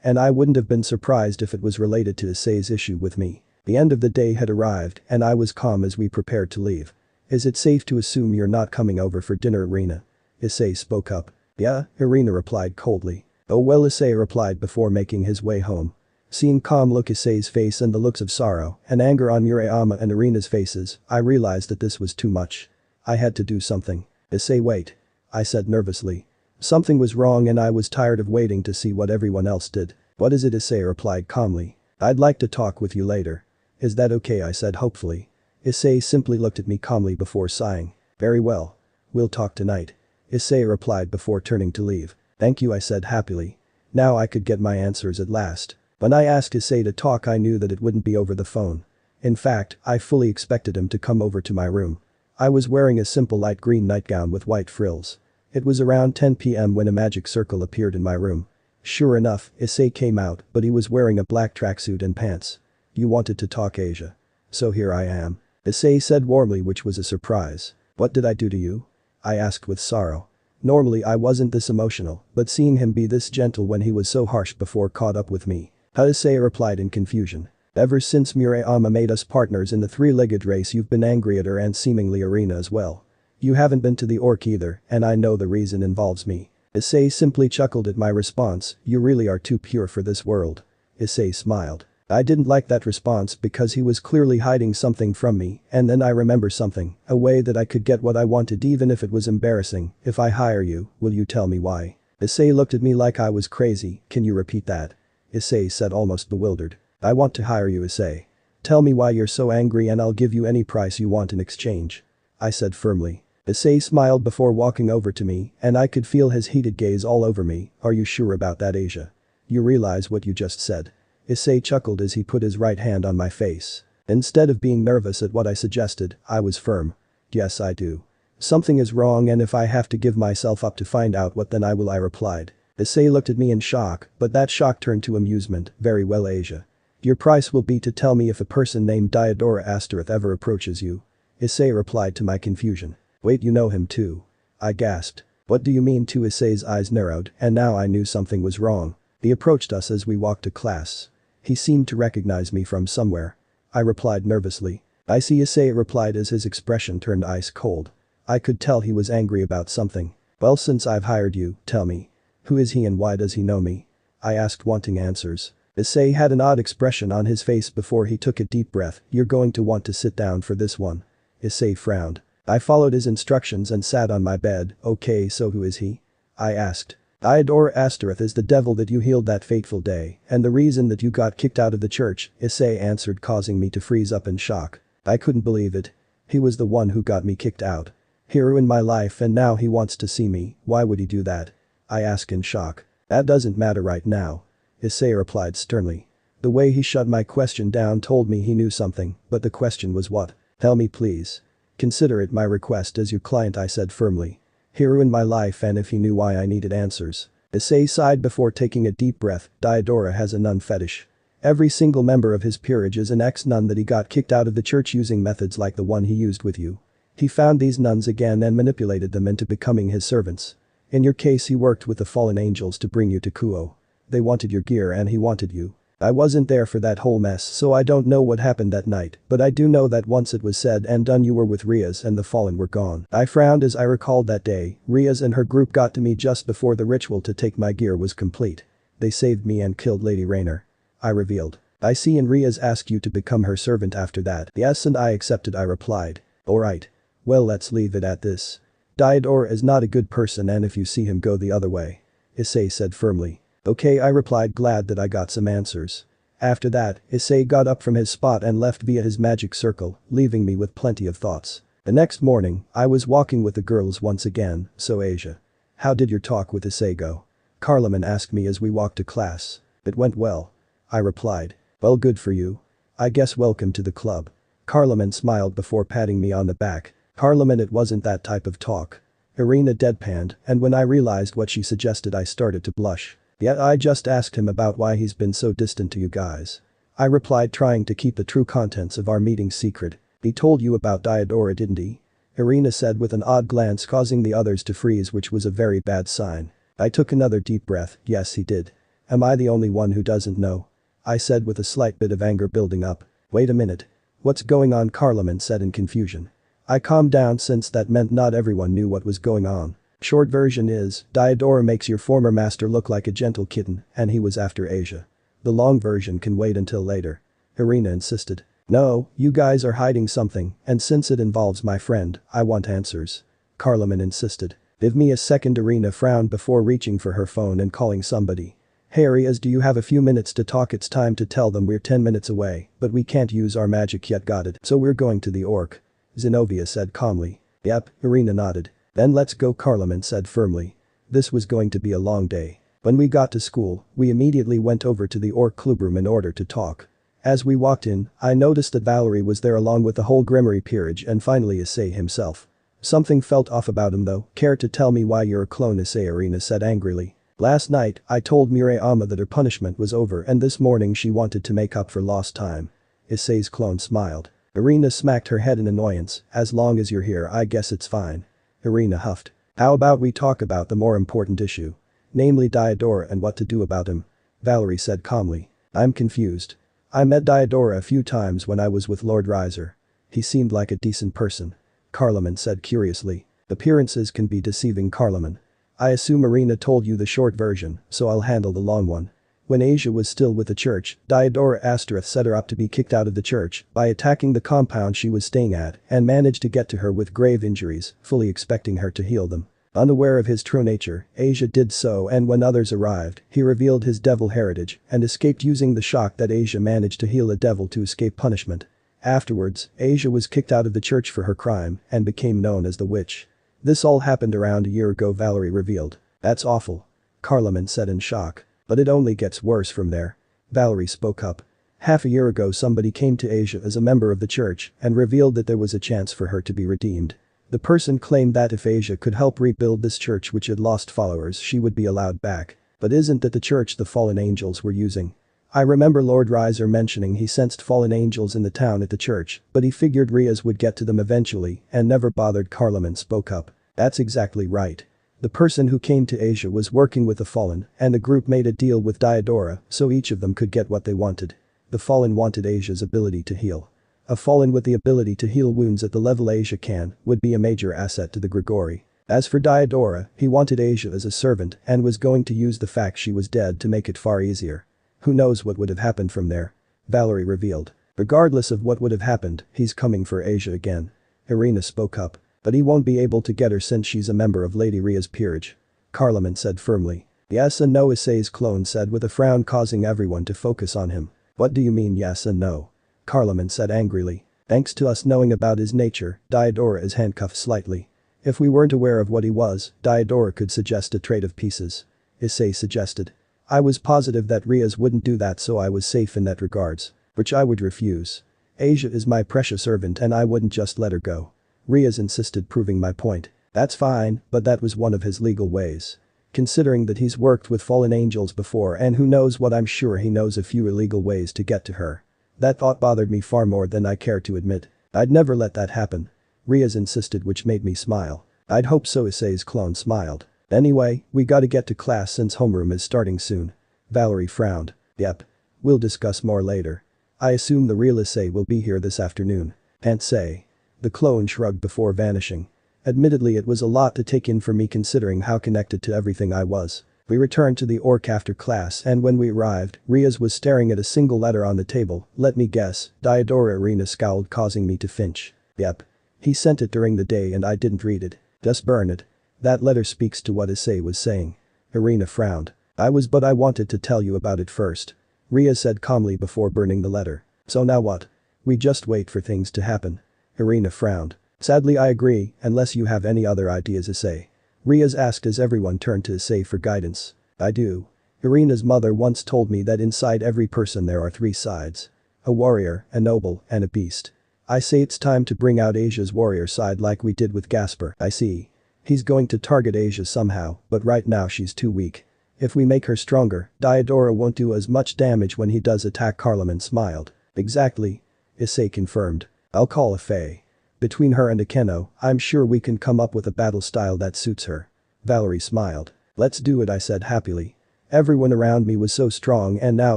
and I wouldn't have been surprised if it was related to Issei's issue with me. The end of the day had arrived, and I was calm as we prepared to leave. Is it safe to assume you're not coming over for dinner, Irina? Issei spoke up. Yeah, Irina replied coldly. Oh well, Issei replied before making his way home. Seeing calm look Issei's face and the looks of sorrow and anger on Murayama and Irina's faces, I realized that this was too much. I had to do something. Issei, wait. I said nervously. Something was wrong and I was tired of waiting to see what everyone else did. What is it? Issei replied calmly. I'd like to talk with you later. Is that okay? I said hopefully. Issei simply looked at me calmly before sighing. Very well. We'll talk tonight. Issei replied before turning to leave. Thank you, I said happily. Now I could get my answers at last. When I asked Issei to talk, I knew that it wouldn't be over the phone. In fact, I fully expected him to come over to my room. I was wearing a simple light green nightgown with white frills. It was around 10 p.m. when a magic circle appeared in my room. Sure enough, Issei came out, but he was wearing a black tracksuit and pants. You wanted to talk, Asia. So here I am. Issei said warmly, which was a surprise. What did I do to you? I asked with sorrow. Normally I wasn't this emotional, but seeing him be this gentle when he was so harsh before caught up with me. Issei replied in confusion. Ever since Murayama made us partners in the three-legged race, you've been angry at her and seemingly Irina as well. You haven't been to the orc either, and I know the reason involves me. Issei simply chuckled at my response. You really are too pure for this world. Issei smiled. I didn't like that response because he was clearly hiding something from me, and then I remember something, a way that I could get what I wanted even if it was embarrassing. If I hire you, will you tell me why? Issei looked at me like I was crazy. Can you repeat that? Issei said, almost bewildered. I want to hire you, Issei. Tell me why you're so angry and I'll give you any price you want in exchange. I said firmly. Issei smiled before walking over to me, and I could feel his heated gaze all over me. Are you sure about that, Asia? You realize what you just said? Issei chuckled as he put his right hand on my face. Instead of being nervous at what I suggested, I was firm. Yes, I do. Something is wrong, and if I have to give myself up to find out what, then I will, I replied. Issei looked at me in shock, but that shock turned to amusement. Very well, Asia. Your price will be to tell me if a person named Diodora Astereth ever approaches you. Issei replied to my confusion. Wait, you know him too? I gasped. What do you mean? To Issei's eyes narrowed, and now I knew something was wrong. He approached us as we walked to class. He seemed to recognize me from somewhere. I replied nervously. I see, Issei replied as his expression turned ice cold. I could tell he was angry about something. Well, since I've hired you, tell me. Who is he and why does he know me? I asked, wanting answers. Issei had an odd expression on his face before he took a deep breath. You're going to want to sit down for this one. Issei frowned. I followed his instructions and sat on my bed. Okay, so who is he? I asked. Diodora Astaroth is the devil that you healed that fateful day, and the reason that you got kicked out of the church, Issei answered, causing me to freeze up in shock. I couldn't believe it. He was the one who got me kicked out. He ruined my life and now he wants to see me. Why would he do that? I asked in shock. That doesn't matter right now. Issei replied sternly. The way he shut my question down told me he knew something, but the question was what? Tell me please. Consider it my request as your client, I said firmly. He ruined my life, and if he knew why I needed answers. Issei sighed before taking a deep breath. Diodora has a nun fetish. Every single member of his peerage is an ex-nun that he got kicked out of the church using methods like the one he used with you. He found these nuns again and manipulated them into becoming his servants. In your case, he worked with the fallen angels to bring you to Kuoh. They wanted your gear and he wanted you. I wasn't there for that whole mess, so I don't know what happened that night, but I do know that once it was said and done you were with Riaz and the fallen were gone. I frowned as I recalled that day. Riaz and her group got to me just before the ritual to take my gear was complete. They saved me and killed Lady Raynor. I revealed. I see, and Riaz asked you to become her servant after that. Yes, and I accepted, I replied. Alright. Well, let's leave it at this. Diodora is not a good person, and if you see him, go the other way. Issei said firmly. Okay, I replied, glad that I got some answers. After that, Issei got up from his spot and left via his magic circle, leaving me with plenty of thoughts. The next morning, I was walking with the girls once again. So Asia. How did your talk with Issei go? Carloman asked me as we walked to class. It went well. I replied. Well, good for you. I guess welcome to the club. Carloman smiled before patting me on the back. Carloman, it wasn't that type of talk. Irina deadpanned, and when I realized what she suggested, I started to blush. Yet I just asked him about why he's been so distant to you guys. I replied, trying to keep the true contents of our meeting secret. He told you about Diodora, didn't he? Irina said with an odd glance, causing the others to freeze, which was a very bad sign. I took another deep breath. Yes, he did. Am I the only one who doesn't know? I said with a slight bit of anger building up. Wait a minute. What's going on? Carloman said in confusion. I calmed down since that meant not everyone knew what was going on. Short version is, Diodora makes your former master look like a gentle kitten, and he was after Asia. The long version can wait until later. Irina insisted. No, you guys are hiding something, and since it involves my friend, I want answers. Carloman insisted. Give me a second. Irina frowned before reaching for her phone and calling somebody. Hey Riaz, do you have a few minutes to talk? It's time to tell them we're 10 minutes away, but we can't use our magic yet. Got it. So we're going to the Orc. Zenobia said calmly. Yep, Irina nodded. Then let's go, Carloman said firmly. This was going to be a long day. When we got to school, we immediately went over to the Orc clubroom in order to talk. As we walked in, I noticed that Valerie was there along with the whole Grimoire peerage and finally Issei himself. Something felt off about him though. Care to tell me why you're a clone, Issei? Irina said angrily. Last night, I told Murayama that her punishment was over and this morning she wanted to make up for lost time. Issei's clone smiled. Irina smacked her head in annoyance. As long as you're here, I guess it's fine. Irina huffed. How about we talk about the more important issue? Namely Diodora and what to do about him. Valerie said calmly. I'm confused. I met Diodora a few times when I was with Lord Riser. He seemed like a decent person. Carloman said curiously. Appearances can be deceiving, Carloman. I assume Irina told you the short version, so I'll handle the long one. When Asia was still with the church, Diodora Astaroth set her up to be kicked out of the church by attacking the compound she was staying at and managed to get to her with grave injuries, fully expecting her to heal them. Unaware of his true nature, Asia did so, and when others arrived, he revealed his devil heritage and escaped using the shock that Asia managed to heal a devil to escape punishment. Afterwards, Asia was kicked out of the church for her crime and became known as the witch. This all happened around a year ago, Valerie revealed. That's awful. Carloman said in shock. But it only gets worse from there. Valerie spoke up. Half a year ago somebody came to Asia as a member of the church and revealed that there was a chance for her to be redeemed. The person claimed that if Asia could help rebuild this church which had lost followers, she would be allowed back. But isn't that the church the fallen angels were using? I remember Lord Riser mentioning he sensed fallen angels in the town at the church, but he figured Riaz would get to them eventually and never bothered. Carloman spoke up. That's exactly right. The person who came to Asia was working with the Fallen, and the group made a deal with Diodora so each of them could get what they wanted. The Fallen wanted Asia's ability to heal. A Fallen with the ability to heal wounds at the level Asia can would be a major asset to the Grigori. As for Diodora, he wanted Asia as a servant and was going to use the fact she was dead to make it far easier. Who knows what would have happened from there? Valerie revealed. Regardless of what would have happened, he's coming for Asia again. Irina spoke up. But he won't be able to get her since she's a member of Lady Ria's peerage. Carloman said firmly. Yes and no, Issei's clone said with a frown, causing everyone to focus on him. What do you mean yes and no? Carloman said angrily. Thanks to us knowing about his nature, Diodora is handcuffed slightly. If we weren't aware of what he was, Diodora could suggest a trade of pieces. Issei suggested. I was positive that Rias wouldn't do that, so I was safe in that regards. Which I would refuse. Asia is my precious servant and I wouldn't just let her go. Rias insisted, proving my point. That's fine, but that was one of his legal ways. Considering that he's worked with fallen angels before and who knows what, I'm sure he knows a few illegal ways to get to her. That thought bothered me far more than I care to admit. I'd never let that happen. Rias insisted, which made me smile. I'd hope so, Issei's clone smiled. Anyway, we gotta get to class since homeroom is starting soon. Valerie frowned. Yep. We'll discuss more later. I assume the real Issei will be here this afternoon. Can't say. The clone shrugged before vanishing. Admittedly, it was a lot to take in for me considering how connected to everything I was. We returned to the Orc after class and when we arrived, Rias was staring at a single letter on the table. Let me guess, Diodora. Irina scowled, causing me to flinch. Yep. He sent it during the day and I didn't read it. Just burn it. That letter speaks to what Issei was saying. Irina frowned. But I wanted to tell you about it first. Rias said calmly before burning the letter. So now what? We just wait for things to happen. Irina frowned. Sadly, I agree, unless you have any other ideas, Issei. Rias asked as everyone turned to Issei for guidance. I do. Irina's mother once told me that inside every person there are 3 sides. A warrior, a noble, and a beast. I say it's time to bring out Asia's warrior side like we did with Gasper. I see. He's going to target Asia somehow, but right now she's too weak. If we make her stronger, Diodora won't do as much damage when he does attack. Carloman smiled. Exactly. Issei confirmed. I'll call a Fae. Between her and Akeno, I'm sure we can come up with a battle style that suits her. Valerie smiled. Let's do it, I said happily. Everyone around me was so strong and now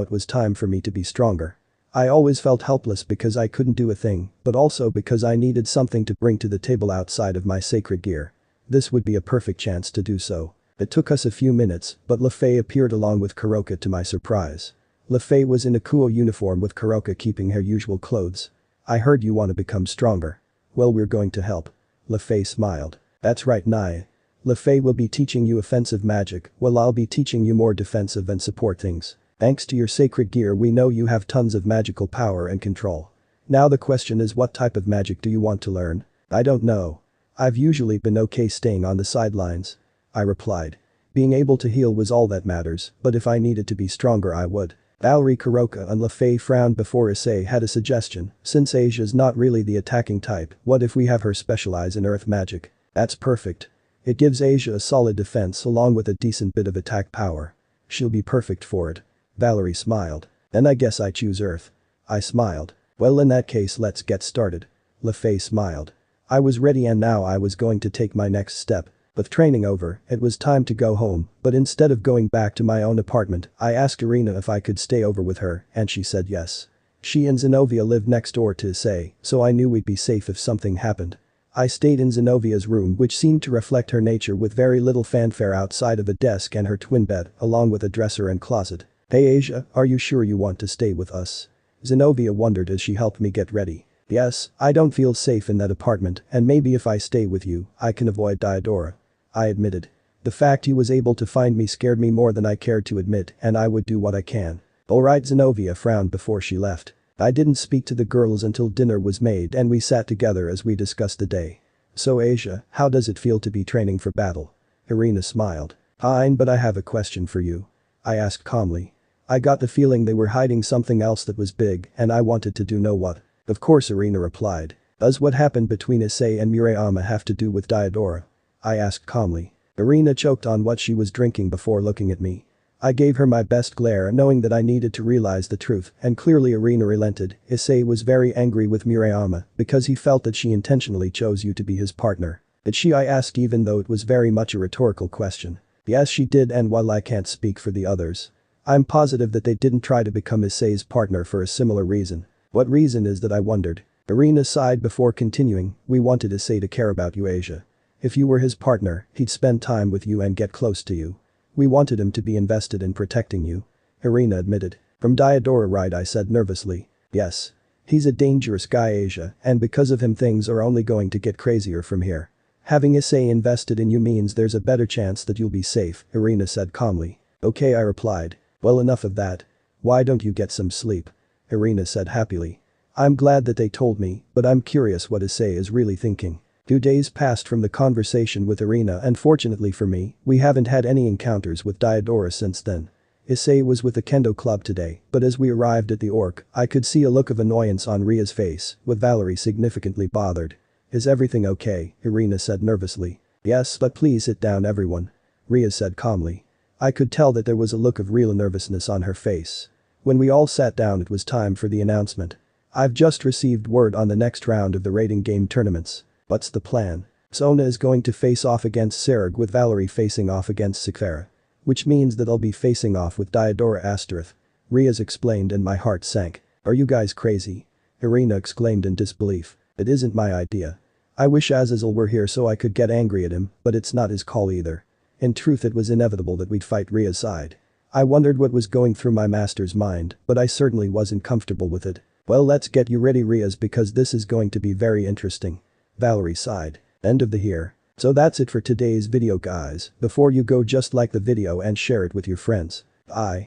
it was time for me to be stronger. I always felt helpless because I couldn't do a thing, but also because I needed something to bring to the table outside of my sacred gear. This would be a perfect chance to do so. It took us a few minutes, but LeFay appeared along with Kuroka to my surprise. LeFay was in a Kuoh uniform with Kuroka keeping her usual clothes. I heard you want to become stronger. Well, we're going to help. LeFay smiled. That's right, Nai. LeFay will be teaching you offensive magic while I'll be teaching you more defensive and support things. Thanks to your sacred gear we know you have tons of magical power and control. Now the question is, what type of magic do you want to learn? I don't know. I've usually been okay staying on the sidelines. I replied. Being able to heal was all that matters, but if I needed to be stronger I would. Valerie, Kuroka and LeFay frowned before Issei had a suggestion. Since Asia's not really the attacking type, what if we have her specialize in earth magic? That's perfect. It gives Asia a solid defense along with a decent bit of attack power. She'll be perfect for it. Valerie smiled. Then I guess I choose earth. I smiled. Well, in that case let's get started. LeFay smiled. I was ready and now I was going to take my next step. With training over, it was time to go home, but instead of going back to my own apartment, I asked Irina if I could stay over with her, and she said yes. She and Zenobia lived next door to Issei, so I knew we'd be safe if something happened. I stayed in Zenovia's room, which seemed to reflect her nature, with very little fanfare outside of a desk and her twin bed, along with a dresser and closet. Hey Asia, are you sure you want to stay with us? Zenobia wondered as she helped me get ready. Yes, I don't feel safe in that apartment, and maybe if I stay with you, I can avoid Diodora. I admitted. The fact he was able to find me scared me more than I cared to admit, and I would do what I can. Alright, Zenobia frowned before she left. I didn't speak to the girls until dinner was made and we sat together as we discussed the day. So Asia, how does it feel to be training for battle? Irina smiled. Fine, but I have a question for you. I asked calmly. I got the feeling they were hiding something else that was big and I wanted to know what. Of course, Irina replied. Does what happened between Issei and Murayama have to do with Diodora? I asked calmly. Irina choked on what she was drinking before looking at me. I gave her my best glare, knowing that I needed to realize the truth, and clearly Irina relented. Issei was very angry with Murayama because he felt that she intentionally chose you to be his partner. Did she? I asked, even though it was very much a rhetorical question. Yes, she did, and while I can't speak for the others, I'm positive that they didn't try to become Issei's partner for a similar reason. What reason is that, I wondered. Irina sighed before continuing. We wanted Issei to care about you, Asia. If you were his partner, he'd spend time with you and get close to you. We wanted him to be invested in protecting you. Irina admitted. From Diodora, right? I said nervously. Yes. He's a dangerous guy, Asia, and because of him things are only going to get crazier from here. Having Issei invested in you means there's a better chance that you'll be safe, Irina said calmly. Okay, I replied. Well, enough of that. Why don't you get some sleep? Irina said happily. I'm glad that they told me, but I'm curious what Issei is really thinking. 2 days passed from the conversation with Irina and fortunately for me, we haven't had any encounters with Diodora since then. Issei was with the kendo club today, but as we arrived at the orc, I could see a look of annoyance on Ria's face, with Valerie significantly bothered. Is everything okay? Irina said nervously. Yes, but please sit down everyone. Ria said calmly. I could tell that there was a look of real nervousness on her face. When we all sat down it was time for the announcement. I've just received word on the next round of the rating game tournaments. What's the plan? Sona is going to face off against Serg with Valerie facing off against Sikfera. Which means that I'll be facing off with Diodora Astareth. Riaz explained and my heart sank. Are you guys crazy? Irina exclaimed in disbelief. It isn't my idea. I wish Azazel were here so I could get angry at him, but it's not his call either. In truth, it was inevitable that we'd fight Ria's side. I wondered what was going through my master's mind, but I certainly wasn't comfortable with it. Well, let's get you ready, Riaz, because this is going to be very interesting. Valerie sighed. End of the here. So that's it for today's video, guys. Before you go, just like the video and share it with your friends. Bye.